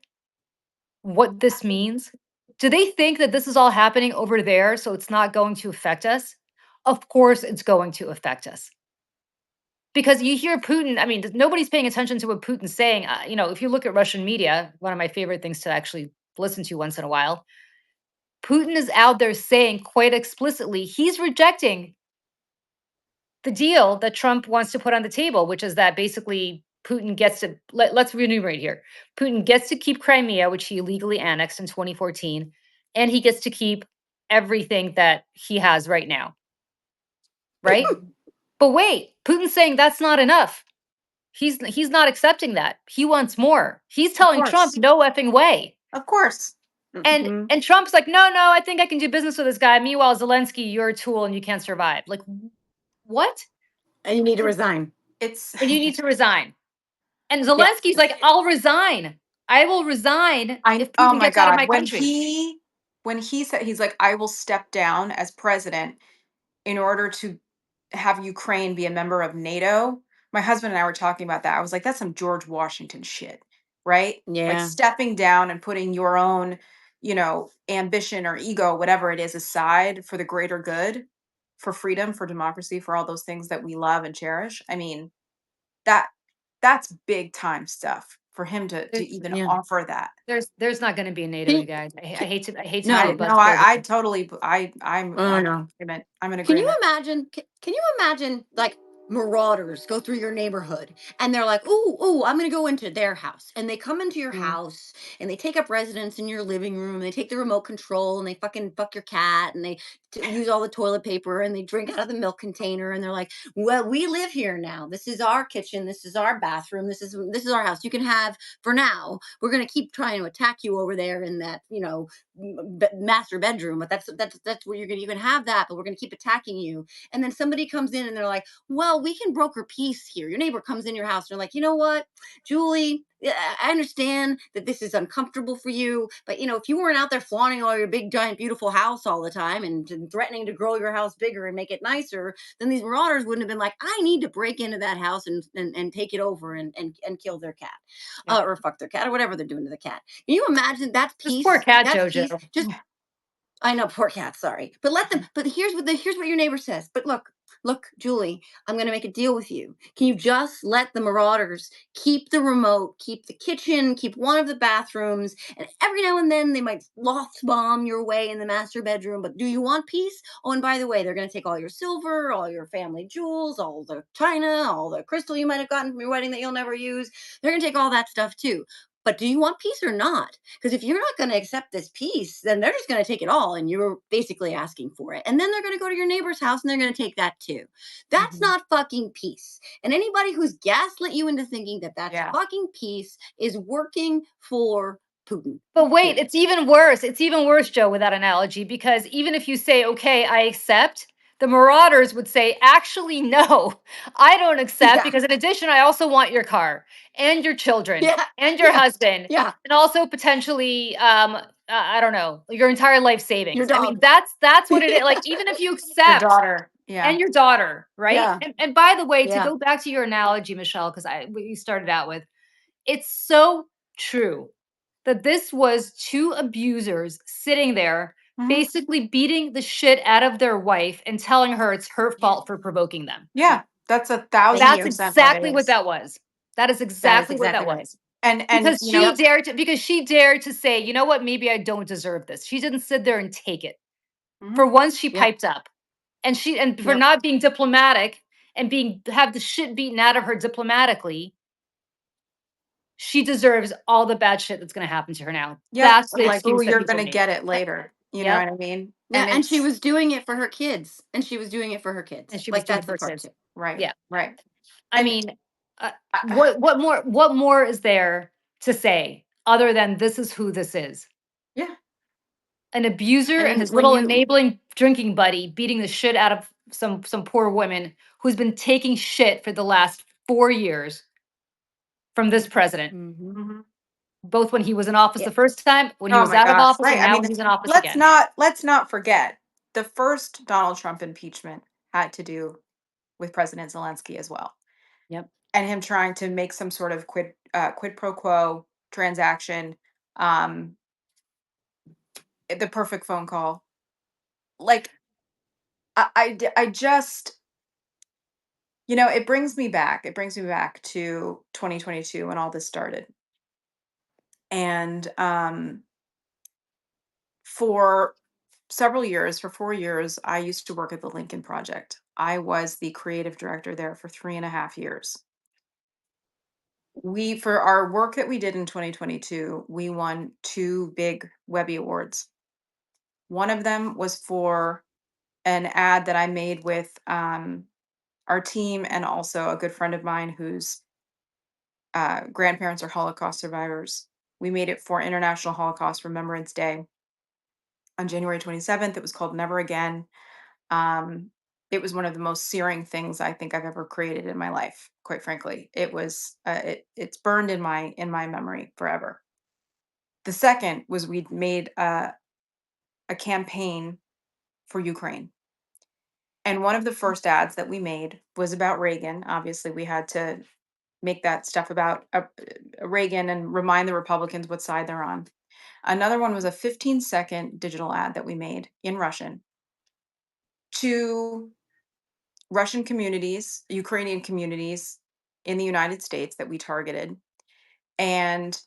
Speaker 1: what this means? Do they think that this is all happening over there, so it's not going to affect us? Of course, it's going to affect us. Because you hear Putin, I mean, nobody's paying attention to what Putin's saying. If you look at Russian media, one of my favorite things to actually listen to once in a while, Putin is out there saying quite explicitly he's rejecting the deal that Trump wants to put on the table, which is that basically Putin gets to, let's remunerate here. Putin gets to keep Crimea, which he illegally annexed in 2014, and he gets to keep everything that he has right now, right? But wait, Putin's saying that's not enough. He's not accepting that. He wants more. He's
Speaker 2: Of
Speaker 1: telling Trump
Speaker 2: course.
Speaker 1: no effing way.
Speaker 2: Of course.
Speaker 1: And
Speaker 3: Mhm.
Speaker 1: and Trump's like, no, no, I think I can do business with this guy. Meanwhile, Zelensky, you're a tool and you can't survive. Like, what?
Speaker 3: And you need to resign.
Speaker 2: It's
Speaker 1: And you need to resign. And
Speaker 3: Yeah.
Speaker 1: Zelensky's like, I'll resign. I will resign
Speaker 2: I
Speaker 1: if
Speaker 2: oh
Speaker 1: Putin
Speaker 2: my
Speaker 1: gets out of
Speaker 2: god,
Speaker 1: my country.
Speaker 2: when he said he's like, "I will step down as president in order to have Ukraine be a member of NATO." My husband and I were talking about that. I was like, "That's some George Washington shit." Right? Like
Speaker 3: Yeah.
Speaker 2: stepping down and putting your own, ambition or ego, whatever it is, aside for the greater good, for freedom, for democracy, for all those things that we love and cherish. I mean, that that's big time stuff for him to
Speaker 1: There-
Speaker 2: even
Speaker 3: Yeah.
Speaker 2: offer that.
Speaker 1: there's not going to be a NATO,
Speaker 3: Can
Speaker 1: you
Speaker 3: you,
Speaker 1: guys.
Speaker 3: can,
Speaker 1: I hate to be
Speaker 2: I
Speaker 1: the
Speaker 3: no.
Speaker 2: no,
Speaker 1: buzzkill
Speaker 2: I
Speaker 1: here.
Speaker 2: totally I'm
Speaker 3: Oh
Speaker 2: I'm in
Speaker 3: no.
Speaker 2: agreement. I'm in
Speaker 3: Can you
Speaker 2: agreement.
Speaker 3: imagine? Can you imagine, like, marauders go through your neighborhood and they're like, "Ooh, ooh, I'm gonna go into their house." And they come into your
Speaker 2: Mm.
Speaker 3: house and they take up residence in your living room. They take the remote control and they fucking fuck your cat and they use all the toilet paper and they drink out of the milk container and they're like, "Well, we live here now. This is our kitchen. This is our bathroom. This is our house. You can have for now. We're gonna keep trying to attack you over there in that master bedroom, but that's where you can have that. But we're gonna keep attacking you." And then somebody comes in and they're like, "Well, we can broker peace here." Your neighbor comes in your house and they're like, "You know what, Julie, yeah, I understand that this is uncomfortable for you, but if you weren't out there flaunting all your big, giant, beautiful house all the time and threatening to grow your house bigger and make it nicer, then these marauders wouldn't have been like, I need to break into that house and take it over and kill their cat,
Speaker 2: Yeah.
Speaker 3: or fuck their cat or whatever they're doing to the cat." Can you imagine? That's
Speaker 1: This poor
Speaker 3: peace.
Speaker 1: cat,
Speaker 3: That's peace.
Speaker 1: Jojo.
Speaker 3: Just I know, poor cat. Sorry, but let them. But here's what your neighbor says. But look, Julie, I'm gonna make a deal with you. Can you just let the marauders keep the remote, keep the kitchen, keep one of the bathrooms, and every now and then they might loft bomb your way in the master bedroom. But do you want peace? Oh, and by the way, they're gonna take all your silver, all your family jewels, all the china, all the crystal you might have gotten from your wedding that you'll never use. They're gonna take all that stuff too. But do you want peace or not? Because if you're not going to accept this peace, then they're just going to take it all and you're basically asking for it. And then they're going to go to your neighbor's house and they're going to take that too. That's
Speaker 2: Mhm.
Speaker 3: not fucking peace. And anybody who's gaslit you into thinking that that's
Speaker 2: Yeah.
Speaker 3: fucking peace is working for Putin.
Speaker 1: But wait,
Speaker 3: Period.
Speaker 1: it's even worse. It's even worse, Joe, with that analogy, because even if you say, okay, I accept, the marauders would say, actually, no, I don't accept,
Speaker 3: Yeah.
Speaker 1: because in addition, I also want your car and your children
Speaker 3: Yeah.
Speaker 1: and your
Speaker 3: Yeah.
Speaker 1: husband,
Speaker 3: Yeah.
Speaker 1: and also potentially, I don't know, your entire life
Speaker 3: Your
Speaker 1: savings. I mean,
Speaker 3: dog.
Speaker 1: that's what it is.
Speaker 3: Yeah.
Speaker 1: Like, even if you
Speaker 2: Your
Speaker 1: accept,
Speaker 2: daughter. Yeah.
Speaker 1: and your daughter, right?
Speaker 3: Yeah.
Speaker 1: And by the way, to
Speaker 3: Yeah.
Speaker 1: go back to your analogy, Michelle, because I what you started out with, it's so true that this was two abusers sitting there
Speaker 2: Mhm.
Speaker 1: basically beating the shit out of their wife and telling her it's her
Speaker 3: Yeah.
Speaker 1: fault for provoking them.
Speaker 3: Yeah.
Speaker 2: Yeah. That's a
Speaker 3: Thank
Speaker 2: thousand
Speaker 1: That's
Speaker 3: you.
Speaker 2: percent what it
Speaker 1: exactly what
Speaker 2: is.
Speaker 1: that was. That is
Speaker 3: That is
Speaker 1: exactly what that
Speaker 3: exactly right.
Speaker 1: was.
Speaker 2: And
Speaker 1: Because
Speaker 3: Yep.
Speaker 1: she dared to say, you know what, maybe I don't deserve this. She didn't sit there and take it. For
Speaker 2: Mhm.
Speaker 1: once she
Speaker 3: Yep.
Speaker 1: piped up. And for
Speaker 3: Yep.
Speaker 1: not being diplomatic and being have the shit beaten out of her diplomatically, she deserves all the bad shit that's gonna happen to her now.
Speaker 2: Yep.
Speaker 1: That's the
Speaker 2: Like, oh,
Speaker 1: excuse that
Speaker 2: you're
Speaker 1: people
Speaker 2: gonna
Speaker 1: make.
Speaker 2: get it
Speaker 3: Uh,
Speaker 2: later. You know
Speaker 1: Yep,
Speaker 2: what I mean?
Speaker 3: Yeah,
Speaker 2: And
Speaker 3: and she
Speaker 2: it's
Speaker 3: was doing it for her kids. And she was doing it for her
Speaker 1: and
Speaker 3: kids.
Speaker 1: she was
Speaker 3: Like
Speaker 1: doing it
Speaker 3: that's
Speaker 1: for
Speaker 3: the
Speaker 1: her
Speaker 3: part
Speaker 1: kids.
Speaker 3: too.
Speaker 2: right,
Speaker 1: Yeah.
Speaker 2: right.
Speaker 1: I
Speaker 2: And
Speaker 1: mean, uh,
Speaker 2: I
Speaker 1: what more is there to say other than this is who this is?
Speaker 2: yeah.
Speaker 1: An
Speaker 3: I
Speaker 1: abuser and
Speaker 3: mean,
Speaker 1: his
Speaker 3: when
Speaker 1: little
Speaker 3: you
Speaker 1: enabling drinking buddy beating the shit out of some poor woman who's been taking shit for the last 4 years from this president,
Speaker 3: Mhm.
Speaker 2: Mhm.
Speaker 1: both when he was in office
Speaker 3: Yeah.
Speaker 1: the first time, when he
Speaker 2: Oh
Speaker 1: was
Speaker 2: my
Speaker 1: out of
Speaker 2: gosh,
Speaker 1: office,
Speaker 2: right.
Speaker 1: and
Speaker 2: I
Speaker 1: now
Speaker 2: mean,
Speaker 1: when he's in office
Speaker 2: let's
Speaker 1: again.
Speaker 2: not forget the first Donald Trump impeachment had to do with President Zelensky as well.
Speaker 1: Yep.
Speaker 2: And him trying to make some sort of quid pro quo transaction, um, the perfect phone call. Like I just it brings me back. It brings me back to 2022 when all this started. And for several years, for 4 years, I used to work at the Lincoln Project. I was the creative director there for 3.5 years. We For our work that we did in 2022, we won two big Webby Awards. One of them was for an ad that I made with our team and also a good friend of mine whose grandparents are Holocaust survivors. We made it for International Holocaust Remembrance Day on January 27th. It was called Never Again. Um, it was one of the most searing things I think I've ever created in my life. Quite frankly, it's burned in my memory forever. The second was we'd made a campaign for Ukraine. And one of the first ads that we made was about Reagan. Obviously, we had to make that stuff about Reagan and remind the Republicans what side they're on. Another one was a 15-second digital ad that we made in Russian to Russian communities, Ukrainian communities in the United States that we targeted. And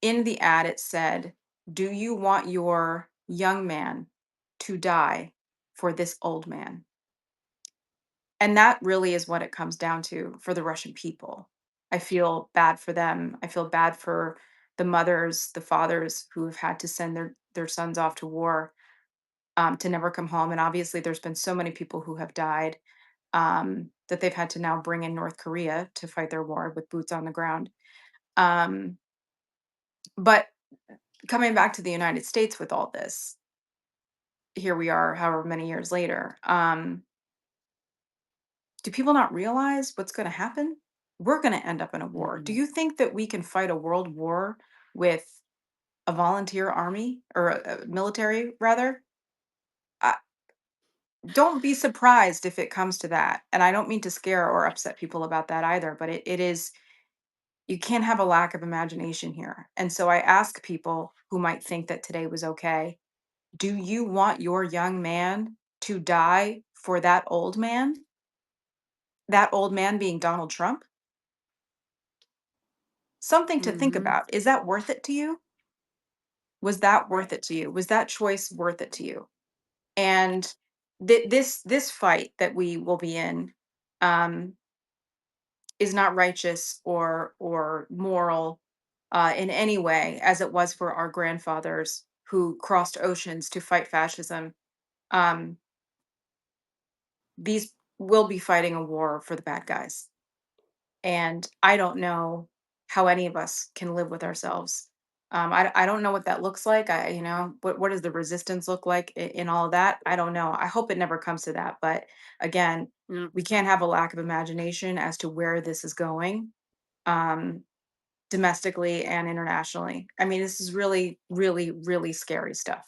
Speaker 2: in the ad, it said, "Do you want your young man to die for this old man?" And that really is what it comes down to for the Russian people. I feel bad for them. I feel bad for the mothers, the fathers who have had to send their sons off to war, to never come home. And obviously, there's been so many people who have died, that they've had to now bring in North Korea to fight their war with boots on the ground. Um, but coming back to the United States with all this, here we are, however many years later. Do people not realize what's going to happen? We're going to end up in a war. Do
Speaker 3: Mm-mm.
Speaker 2: you think that we can fight a world war with a volunteer army or a military, rather? Uh, don't be surprised if it comes to that. And I don't mean to scare or upset people about that either, but it is, you can't have a lack of imagination here. And so I ask people who might think that today was okay, do you want your young man to die for that old man? That old man being Donald Trump? Something to think
Speaker 3: Mhm.
Speaker 2: about. Is that worth it to you? Was that worth it to you? Was that choice worth it to you? And this fight that we will be in, um, is not righteous or moral, in any way, as it was for our grandfathers who crossed oceans to fight fascism. Um, these will be fighting a war for the bad guys. And I don't know how any of us can live with ourselves. I don't know what that looks like. What does the resistance look like in all of that? I don't know. I hope it never comes to that. But again,
Speaker 3: Yeah.
Speaker 2: we can't have a lack of imagination as to where this is going, um, domestically and internationally. I mean, this is really, really, really scary stuff.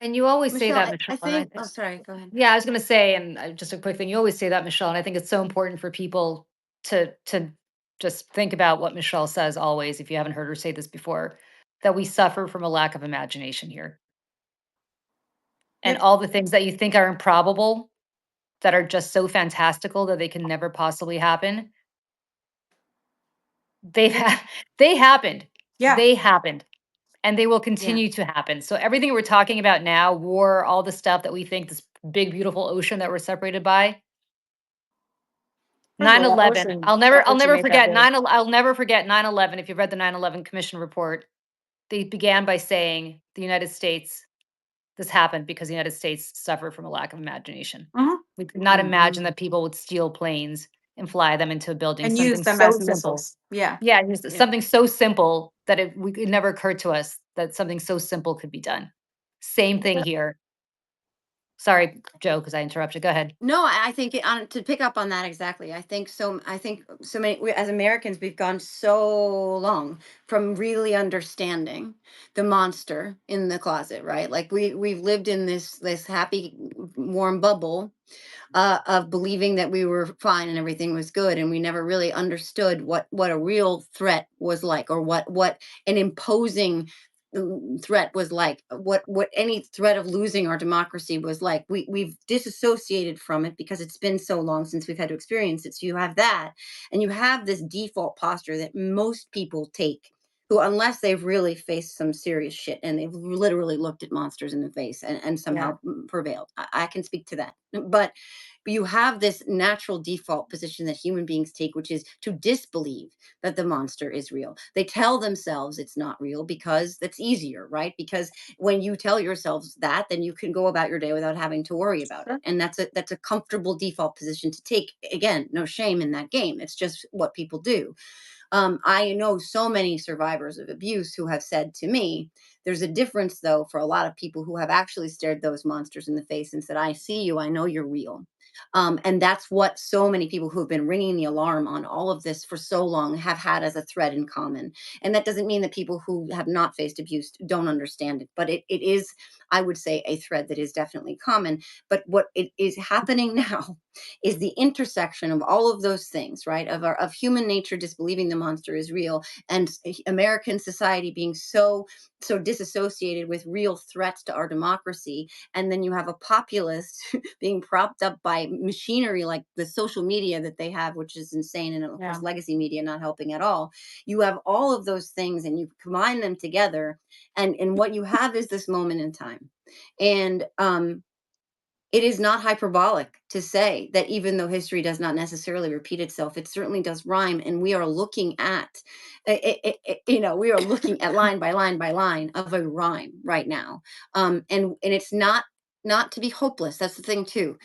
Speaker 1: And you always say
Speaker 3: Michelle,
Speaker 1: that,
Speaker 3: I
Speaker 1: Michelle, and I
Speaker 3: think.
Speaker 1: think
Speaker 3: Oh, sorry. Go ahead.
Speaker 1: yeah, I was gonna say, and, just a quick thing, you always say that, Michelle, and I think it's so important for people to just think about what Michelle says always, if you haven't heard her say this before, that we suffer from a lack of imagination here. And
Speaker 2: Yep.
Speaker 1: all the things that you think are improbable, that are just so fantastical that they can never possibly happen, they've
Speaker 2: Yeah.
Speaker 1: ha they happened.
Speaker 2: Yeah.
Speaker 1: They happened, and they will
Speaker 3: Yeah.
Speaker 1: continue to happen. So everything we're talking about now, war, all the stuff that we think, this big, beautiful ocean that we're separated by,
Speaker 2: First of
Speaker 1: nine
Speaker 2: all, that
Speaker 1: eleven.
Speaker 2: ocean,
Speaker 1: I'll
Speaker 2: that
Speaker 1: never I'll
Speaker 2: ocean
Speaker 1: never
Speaker 2: ain't that
Speaker 1: forget
Speaker 2: big.
Speaker 1: 9/11. If you've read the 9/11 commission report, they began by saying the United States, this happened because the United States suffered from a lack of imagination.
Speaker 2: Mhm.
Speaker 1: We could not imagine
Speaker 3: Mhm.
Speaker 1: that people would steal planes and fly them into a building,
Speaker 2: And use
Speaker 1: something
Speaker 2: them
Speaker 1: so
Speaker 2: as
Speaker 1: simple.
Speaker 2: missiles. Yeah.
Speaker 1: Yeah, just
Speaker 3: Yeah.
Speaker 1: something so simple that it never occurred to us that something so simple could be done. Same thing here. Sorry, Joe, because I interrupted. Go ahead.
Speaker 3: No, I think to pick up on that exactly. I think so many as Americans we've gone so long from really understanding the monster in the closet, right? Like we've lived in this happy warm bubble of believing that we were fine and everything was good, and we never really understood what a real threat was like, or what an imposing threat was like, what any threat of losing our democracy was like. We've disassociated from it because it's been so long since we've had to experience it. So you have that, and you have this default posture that most people take, who, unless they've really faced some serious shit and they've literally looked at monsters in the face and
Speaker 2: Yeah.
Speaker 3: somehow prevailed. I can speak to that. But you have this natural default position that human beings take, which is to disbelieve that the monster is real. They tell themselves it's not real because that's easier, right? Because when you tell yourselves that, then you can go about your day without having to worry about it.
Speaker 2: Sure.
Speaker 3: And that's a comfortable default position to take. Again, no shame in that game. It's just what people do. I know so many survivors of abuse who have said to me, there's a difference, though, for a lot of people who have actually stared those monsters in the face and said, I see you, I know you're real. And that's what so many people who have been ringing the alarm on all of this for so long have had as a thread in common. And that doesn't mean that people who have not faced abuse don't understand it, but it is, I would say, a thread that is definitely common. But what it is happening now is the intersection of all of those things, right? Of human nature disbelieving the monster is real, and American society being so disassociated with real threats to our democracy. And then you have a populist being propped up by machinery like the social media that they have, which is insane, and of
Speaker 2: Yeah.
Speaker 3: course legacy media not helping at all. You have all of those things and you combine them together, and what you have is this moment in time. And it is not hyperbolic to say that even though history does not necessarily repeat itself, it certainly does rhyme, and we are looking at, we are looking at line by line by line of a rhyme right now, and it's not to be hopeless. That's the thing too.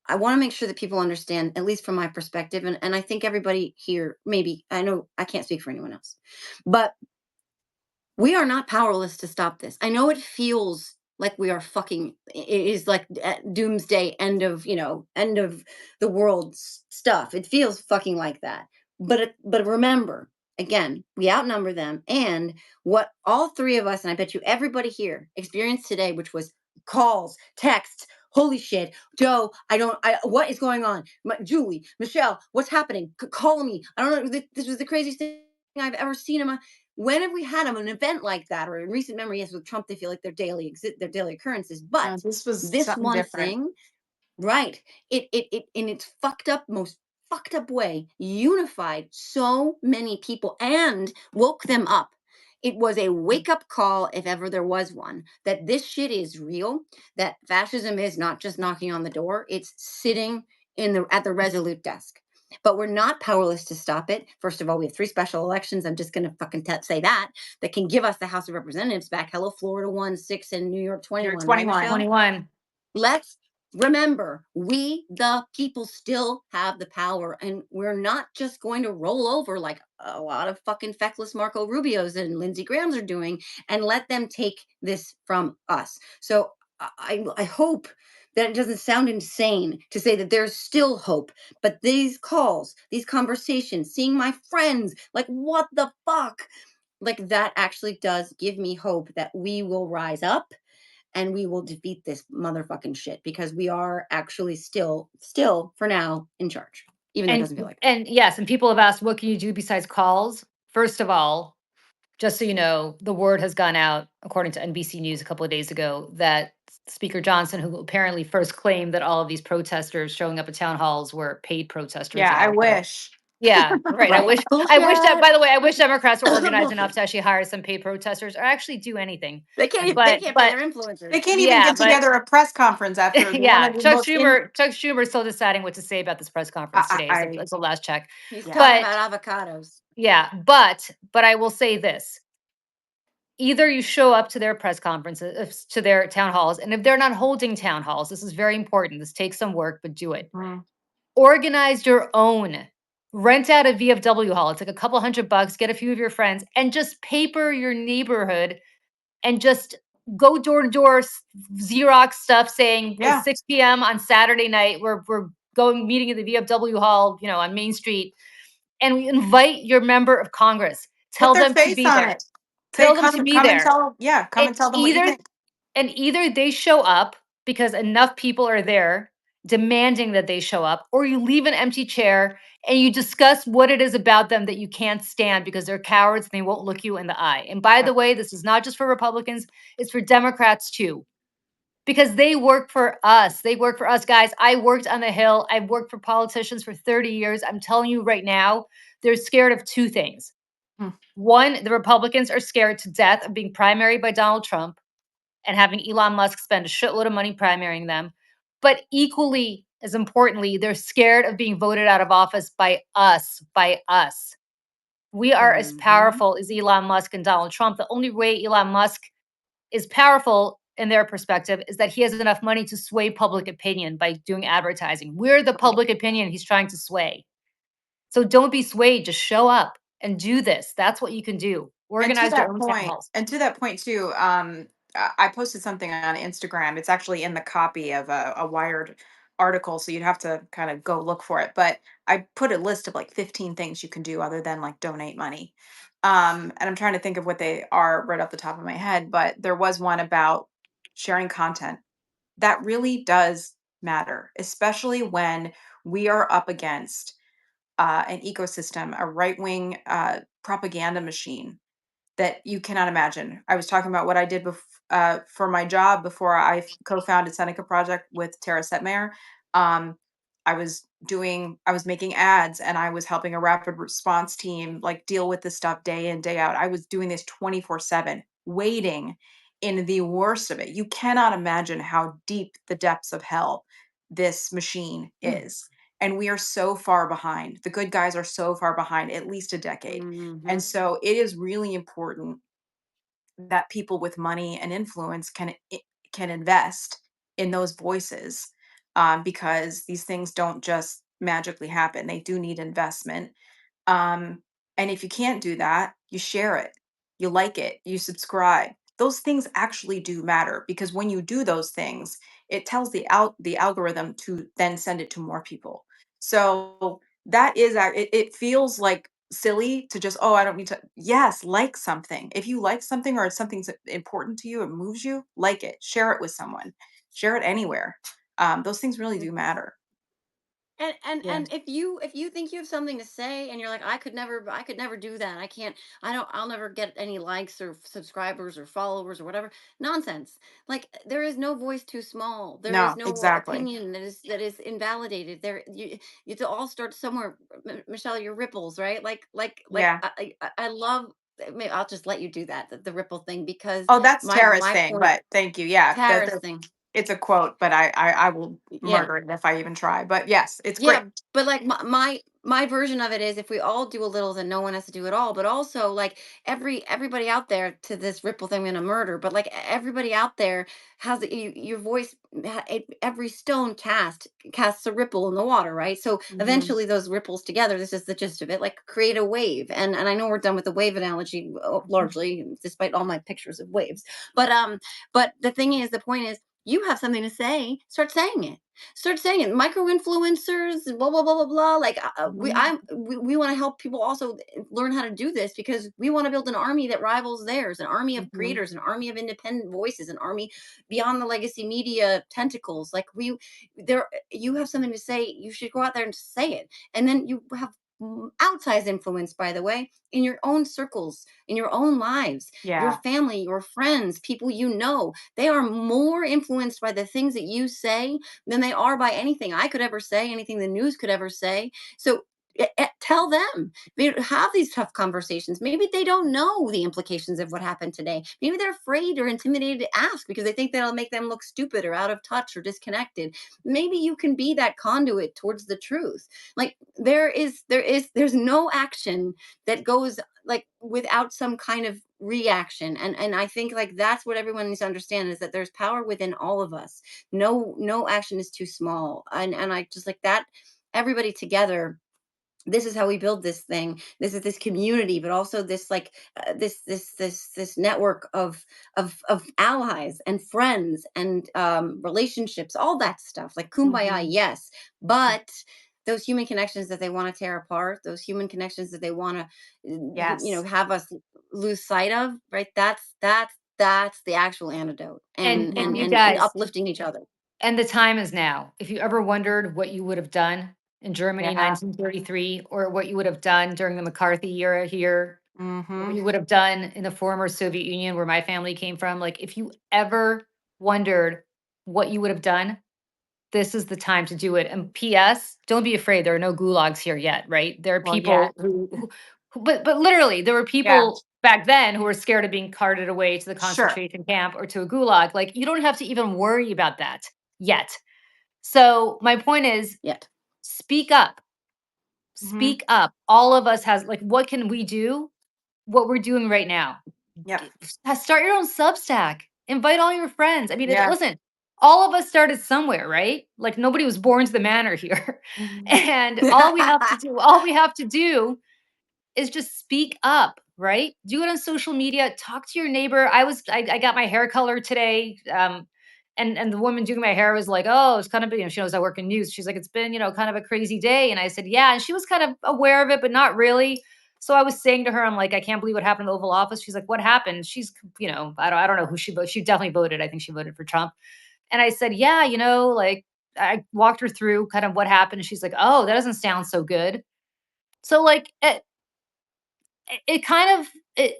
Speaker 3: I want to make sure that people understand, at least from my perspective, and I think everybody here, maybe I know I can't speak for anyone else, but we are not powerless to stop this. I know it feels like we are fucking, it is like doomsday, end of the world stuff. It feels fucking like that. But remember, again, we outnumber them, and what all three of us, and I bet you everybody here experienced today, which was calls, texts, holy shit, Joe, what is going on? Julie, Michelle, what's happening? Call me. I don't know. This was the craziest thing I've ever seen in my. When have we had an event like that, or in recent memory? Yes, with Trump, they feel like their daily occurrences. But
Speaker 2: This was
Speaker 3: this
Speaker 2: something
Speaker 3: one
Speaker 2: different.
Speaker 3: thing, right? It in its most fucked up way unified so many people and woke them up. It was a wake up call, if ever there was one, that this shit is real. That fascism is not just knocking on the door; it's sitting at the Resolute desk. But we're not powerless to stop it. First of all, we have three special elections. I'm just going to fucking say that can give us the House of Representatives back. Hello, Florida 1-6 and New York
Speaker 2: You're
Speaker 3: 21, right,
Speaker 2: 21.
Speaker 3: Michelle?
Speaker 1: 21.
Speaker 3: Let's remember, we the people still have the power, and we're not just going to roll over like a lot of fucking feckless Marco Rubios and Lindsey Grahams are doing and let them take this from us. So I hope that it doesn't sound insane to say that there's still hope, but these calls, these conversations, seeing my friends, like what the fuck, like that actually does give me hope that we will rise up and we will defeat this motherfucking shit, because we are actually still for now in charge, even though it
Speaker 1: And
Speaker 3: doesn't feel like it.
Speaker 1: and yes, and people have asked, what can you do besides calls? First of all, just so you know, the word has gone out, according to NBC News a couple of days ago, that Speaker Johnson, who apparently first claimed that all of these protesters showing up at town halls were paid protesters,
Speaker 2: Yeah, I
Speaker 1: also.
Speaker 2: wish.
Speaker 1: Yeah, right.
Speaker 3: Right.
Speaker 1: I wish that,
Speaker 3: Bullshit.
Speaker 1: by the way, I wish Democrats were organized enough
Speaker 3: Bullshit.
Speaker 1: to actually hire some paid protesters or actually do anything.
Speaker 3: They
Speaker 1: But
Speaker 3: can't pay
Speaker 1: but
Speaker 3: their
Speaker 2: They
Speaker 3: influencers.
Speaker 2: can't even
Speaker 1: yeah,
Speaker 2: get
Speaker 1: but
Speaker 2: together a press conference after one
Speaker 1: yeah,
Speaker 2: of the most
Speaker 1: Chuck Schumer is still deciding what to say about this press conference today.
Speaker 2: I
Speaker 1: Is the last check.
Speaker 3: He's
Speaker 2: yeah.
Speaker 3: talking
Speaker 1: But
Speaker 3: about avocados.
Speaker 1: yeah, but I will say this: either you show up to their press conferences, to their town halls, and if they're not holding town halls, this is very important. This takes some work, but do it.
Speaker 2: Mm.
Speaker 1: Organize your own. Rent out a VFW hall. It's like a couple $100. Get a few of your friends and just paper your neighborhood and just go door to door, Xerox stuff saying it's
Speaker 2: Yeah.
Speaker 1: 6 p.m. on Saturday night. We're going meeting at the VFW hall, on Main Street, and we invite your member of Congress.
Speaker 2: Put
Speaker 1: Tell
Speaker 2: their
Speaker 1: them to
Speaker 2: face
Speaker 1: be
Speaker 2: on
Speaker 1: there.
Speaker 2: it. Say
Speaker 1: Tell them to
Speaker 2: come
Speaker 1: be
Speaker 2: come and
Speaker 1: there.
Speaker 2: tell come
Speaker 1: And
Speaker 2: and tell them what you
Speaker 1: either
Speaker 2: think.
Speaker 1: either they show up because enough people are there demanding that they show up, or you leave an empty chair and you discuss what it is about them that you can't stand because they're cowards and they won't look you in the eye. And by the
Speaker 2: Yep.
Speaker 1: way, this is not just for Republicans, it's for Democrats too. Because they work for us. They work for us, guys. I worked on the Hill. I've worked for politicians for 30 years. I'm telling you right now, they're scared of two things.
Speaker 2: Mm.
Speaker 1: One, the Republicans are scared to death of being primaried by Donald Trump and having Elon Musk spend a shitload of money primarying them. But equally as importantly, they're scared of being voted out of office by us, by us. We are as
Speaker 3: Mhm.
Speaker 1: powerful as Elon Musk and Donald Trump. The only way Elon Musk is powerful in their perspective is that he has enough money to sway public opinion by doing advertising. We're the
Speaker 2: Right.
Speaker 1: public opinion he's trying to sway. So don't be swayed, just show up and do this. That's what you can do. Organize your own town halls.
Speaker 2: And to that point too, I posted something on Instagram. It's actually in the copy of a Wired article, so you'd have to kind of go look for it. But I put a list of like 15 things you can do other than like donate money. And I'm trying to think of what they are right off the top of my head, but there was one about sharing content. That really does matter, especially when we are up against an ecosystem, a right wing propaganda machine that you cannot imagine. I was talking about what I did for my job before co-founded Seneca Project with Tara Setmayer. Um, I was making ads and I was helping a rapid response team like deal with this stuff day in, day out. I was doing this 24/7, waiting in the worst of it. You cannot imagine how deep the depths of hell this machine
Speaker 3: Mm.
Speaker 2: is. And we are so far behind. The good guys are so far behind, at least a decade. And
Speaker 3: Mhm.
Speaker 2: so it is really important that people with money and influence can invest in those voices, because these things don't just magically happen. They do need investment. um, and if you can't do that, you share it, you like it, you subscribe. Those things actually do matter, because when you do those things, it tells the algorithm to then send it to more people. So that is it feels like silly to just, oh, I don't need to. Yes, like something. If you like something, or it's something's important to you, it moves you, like it, share it with someone, share it anywhere. Those things really do matter.
Speaker 3: And
Speaker 2: Yeah.
Speaker 3: if you think you have something to say and you're like, I could never do that. I can't, I'll never get any likes or subscribers or followers or whatever. Nonsense. Like there is no voice too small. There is
Speaker 2: No,
Speaker 3: no
Speaker 2: exactly.
Speaker 3: opinion that is invalidated. You to all start somewhere. Michelle, your ripples, right?
Speaker 2: Yeah.
Speaker 3: I love. Maybe I'll just let you do that, the ripple thing, because
Speaker 2: Oh, that's Tara's
Speaker 3: my
Speaker 2: thing,
Speaker 3: point,
Speaker 2: but thank you. Yeah,
Speaker 3: Paris thing.
Speaker 2: it's a quote, but I will
Speaker 3: Yeah.
Speaker 2: murder it if I even try. But yes, it's great.
Speaker 3: Yeah, but like my version of it is, if we all do a little, then no one has to do it all. But also, like everybody out there, to this ripple thing, I'm gonna murder. But like everybody out there has your voice. Every stone casts a ripple in the water, right? So
Speaker 2: Mhm.
Speaker 3: eventually, those ripples together. This is the gist of it. Like create a wave. And I know we're done with the wave analogy, largely, despite all my pictures of waves. But the thing is, the point is, you have something to say. Start saying it. Micro influencers, blah blah blah blah blah. Like
Speaker 2: Mhm.
Speaker 3: we want to help people also learn how to do this, because we want to build an army that rivals theirs, an army of
Speaker 2: Mhm.
Speaker 3: creators, an army of independent voices, an army beyond the legacy media tentacles. Like we there You have something to say, you should go out there and say it. And then you have outsized influence, by the way, in your own circles, in your own lives, your
Speaker 2: Yeah.
Speaker 3: family, your friends, people you know. They are more influenced by the things that you say than they are by anything I could ever say, anything the news could ever say. So tell them. Have these tough conversations. Maybe they don't know the implications of what happened today. Maybe they're afraid or intimidated to ask because they think that'll make them look stupid or out of touch or disconnected. Maybe you can be that conduit towards the truth. Like there's no action that goes like without some kind of reaction. And I think like that's what everyone needs to understand, is that there's power within all of us. No action is too small. And I just like that, everybody together, this is how we build this thing. This is this community, but also this like this network of allies and friends and relationships, all that stuff. Like kumbaya,
Speaker 2: Mhm.
Speaker 3: yes, but those human connections that they want to tear apart, those human connections that they want to
Speaker 2: Yes.
Speaker 3: have us lose sight of, right? That's the actual antidote. and
Speaker 1: And
Speaker 3: and
Speaker 2: Mhm.
Speaker 1: you
Speaker 3: and and
Speaker 1: guys,
Speaker 3: uplifting each other.
Speaker 1: and the time is now. If you ever wondered what you would have done in Germany in
Speaker 2: Yeah.
Speaker 1: 1933, or what you would have done during the McCarthy era here, what
Speaker 2: Mhm.
Speaker 1: you would have done in the former Soviet Union where my family came from, like if you ever wondered what you would have done, this is the time to do it. And PS, don't be afraid. There are no gulags here yet, right? There are
Speaker 2: Well, yeah.
Speaker 1: people but literally, there were
Speaker 2: Yeah.
Speaker 1: people back then who were scared of being carted away to the
Speaker 2: Sure.
Speaker 1: concentration camp or to a gulag. Like you don't have to even worry about that yet. So my point is,
Speaker 3: Yet.
Speaker 1: speak up.
Speaker 2: Mhm.
Speaker 1: Speak up. All of us has like, what can we do? What we're doing right now.
Speaker 2: Yep.
Speaker 1: Start your own Substack. Invite all your friends. I mean,
Speaker 2: Yeah.
Speaker 1: listen, all of us started somewhere, right? Like nobody was born to the manor here.
Speaker 2: Mhm.
Speaker 1: And all we have to do is just speak up, right? Do it on social media. Talk to your neighbor. I got my hair colored today. And the woman doing my hair was like, "Oh, it's kind of, she knows I work in news. She's like, it's been, kind of a crazy day." And I said, "Yeah." And she was kind of aware of it, but not really. So I was saying to her, I'm like, "I can't believe what happened in the Oval Office." She's like, "What happened?" She's, I don't know who she voted. She definitely voted. I think she voted for Trump. And I said, "Yeah, like I walked her through kind of what happened." And she's like, "Oh, that doesn't sound so good." So like it kind of it,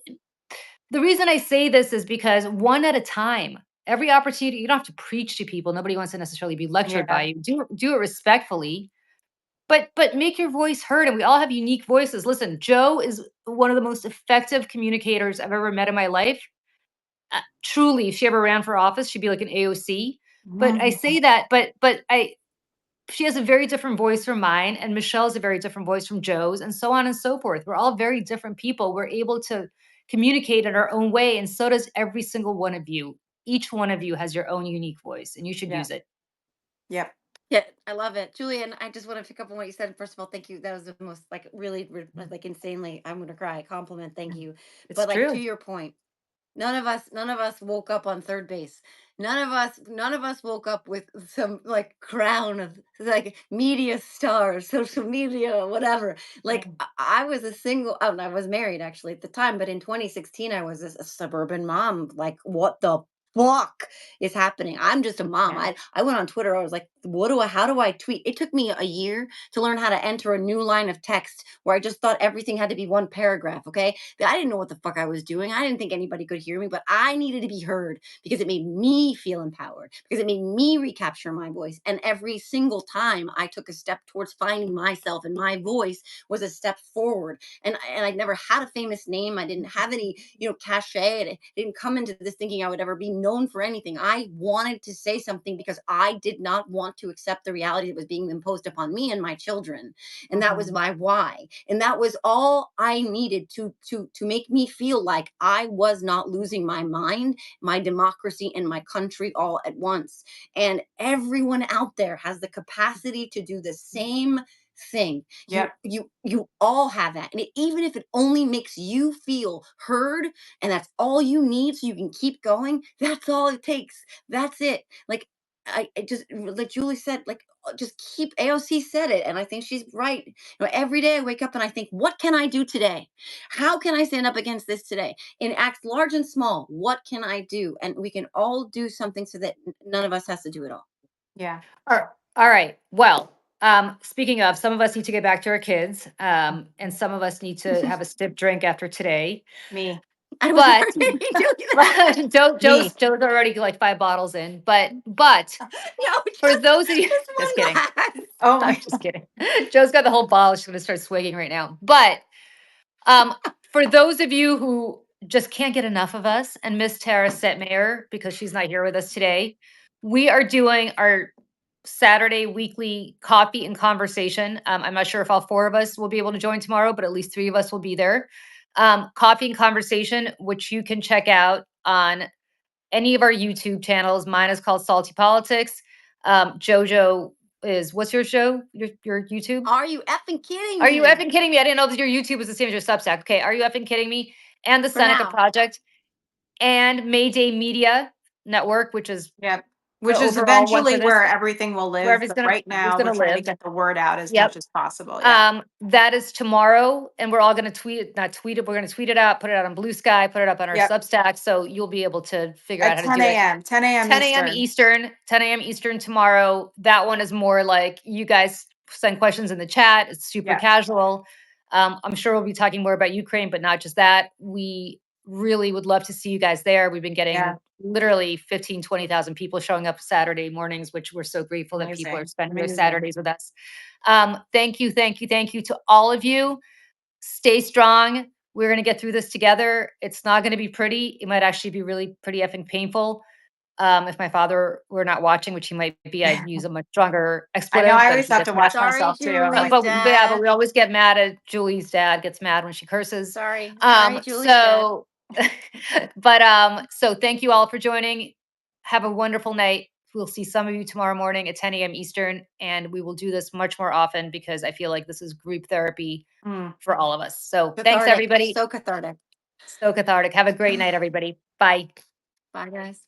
Speaker 1: the reason I say this is because one at a time, every opportunity, you don't have to preach to people. Nobody wants to necessarily be lectured
Speaker 2: Yeah.
Speaker 1: by you. Do it respectfully, but make your voice heard. And we all have unique voices. Listen, Joe is one of the most effective communicators I've ever met in my life. truly, if she ever ran for office, she'd be like an AOC. But I
Speaker 2: Mhm.
Speaker 1: say that, but she has a very different voice from mine, and Michelle has a very different voice from Joe's, and so on and so forth. We're all very different people. We're able to communicate in our own way, and so does every single one of you. Each one of you has your own unique voice, and you should
Speaker 2: Yeah.
Speaker 1: use it.
Speaker 2: Yep.
Speaker 3: Yeah, I love it. Julian, I just want to pick up on what you said. First of all, thank you. That was the most like really like insanely, I'm gonna cry. Compliment, thank you.
Speaker 1: It's
Speaker 3: But like to
Speaker 1: true.
Speaker 3: your point, none of us woke up on third base. None of us woke up with some like crown of like media stars, social media, whatever. Like
Speaker 2: Mhm.
Speaker 3: I was a single, oh, and I was married actually at the time, but in 2016 I was a suburban mom. Like what the fuck is happening? I'm just a mom.
Speaker 2: Yeah.
Speaker 3: I went on Twitter. I was like, how do I tweet? It took me a year to learn how to enter a new line of text where I just thought everything had to be one paragraph. Okay. I didn't know what the fuck I was doing. I didn't think anybody could hear me, but I needed to be heard because it made me feel empowered, because it made me recapture my voice. And every single time I took a step towards finding myself and my voice was a step forward. And I never had a famous name. I didn't have any, cachet. I didn't come into this thinking I would ever be known for anything. I wanted to say something because I did not want to accept the reality that was being imposed upon me and my children. And that was
Speaker 2: Mhm.
Speaker 3: my why, and that was all I needed to make me feel like I was not losing my mind, my democracy, and my country all at once. And everyone out there has the capacity to do the same thing. you
Speaker 2: Yep.
Speaker 3: you you all have that, and even if it only makes you feel heard, and that's all you need so you can keep going, that's all it takes. That's it. Like I just, like Julie said, like just keep, AOC said it, and I think she's right. Every day I wake up and I think, what can I do today? How can I stand up against this today? In acts large and small, what can I do? And we can all do something so that none of us has to do it all.
Speaker 2: Yeah.
Speaker 1: All right. Well, speaking of, some of us need to get back to our kids, and some of us need to have a stiff drink after today.
Speaker 2: Me.
Speaker 3: I was
Speaker 1: But
Speaker 3: already doing that.
Speaker 2: Me.
Speaker 1: Joe's already like 5 bottles in. But
Speaker 3: No,
Speaker 1: for
Speaker 3: just
Speaker 1: those of you,
Speaker 3: this
Speaker 1: just
Speaker 3: one
Speaker 1: kidding.
Speaker 3: glass.
Speaker 2: Oh
Speaker 1: I'm
Speaker 2: my.
Speaker 1: just kidding. Joe's got the whole bottle. She's gonna start swigging right now. But um, for those of you who just can't get enough of us and miss Tara Setmayer because she's not here with us today, we are doing our Saturday weekly coffee and conversation. I'm not sure if all four of us will be able to join tomorrow, but at least three of us will be there. Coffee and conversation, which you can check out on any of our YouTube channels. Mine is called Salty Politics. Jojo is, what's your show? Your YouTube?
Speaker 3: Are you effing kidding
Speaker 1: Are you
Speaker 3: me?
Speaker 1: effing kidding me? I didn't know that your YouTube was the same as your Substack. Okay, are you effing kidding me? And the
Speaker 3: For
Speaker 1: Seneca
Speaker 3: now.
Speaker 1: Project and Mayday Media Network, which is
Speaker 2: Yep.
Speaker 1: the
Speaker 2: Which is
Speaker 1: overall one for
Speaker 2: eventually
Speaker 1: this,
Speaker 2: where everything will
Speaker 1: where
Speaker 2: live, but right
Speaker 1: everything's
Speaker 2: now we're
Speaker 1: gonna
Speaker 2: trying to
Speaker 1: live.
Speaker 2: get the word out as
Speaker 1: Yep.
Speaker 2: much as possible. Yeah.
Speaker 1: That is tomorrow, and we're all gonna tweet it, not tweet it, we're gonna tweet it out, put it out on Blue Sky, put it up on our
Speaker 2: Yep.
Speaker 1: Substack, so you'll be able to figure out
Speaker 2: At
Speaker 1: how to
Speaker 2: 10
Speaker 1: do it.
Speaker 2: a.m. 10 a.m.
Speaker 1: 10 a.m.
Speaker 2: Eastern.
Speaker 1: Eastern, 10 a.m. Eastern tomorrow. That one is more like you guys send questions in the chat. It's super
Speaker 2: Yeah.
Speaker 1: casual. I'm sure we'll be talking more about Ukraine, but not just that. We really would love to see you guys there. We've been
Speaker 2: Yeah.
Speaker 1: getting literally 15, 20,000 people showing up Saturday mornings, which we're so grateful that people are
Speaker 2: Amazing.
Speaker 1: spending their
Speaker 2: Amazing.
Speaker 1: Saturdays with us. Thank you, thank you, thank you to all of you. Stay strong. We're going to get through this together. It's not going to be pretty. It might actually be really pretty effing painful. If my father were not watching, which he might be, I'd use a much stronger
Speaker 2: I know
Speaker 1: expletive,
Speaker 2: I
Speaker 1: but
Speaker 2: always
Speaker 1: he
Speaker 2: have
Speaker 1: gets
Speaker 2: to
Speaker 1: mad.
Speaker 2: watch
Speaker 3: Sorry,
Speaker 2: myself too. I'm
Speaker 3: Julie's
Speaker 2: like,
Speaker 1: Yeah, but
Speaker 3: dad.
Speaker 1: we always get mad at Julie's dad gets mad when she curses.
Speaker 3: Sorry,
Speaker 1: Um,
Speaker 3: Julie's dad.
Speaker 1: so, so thank you all for joining. Have a wonderful night. We'll see some of you tomorrow morning at 10 a.m. Eastern, and we will do this much more often because I feel like this is group therapy
Speaker 2: mm.
Speaker 1: for all of us. So thanks,
Speaker 3: Cathartic.
Speaker 1: everybody.
Speaker 3: So cathartic.
Speaker 1: So cathartic. Have a great night, everybody. Bye.
Speaker 3: Bye, guys.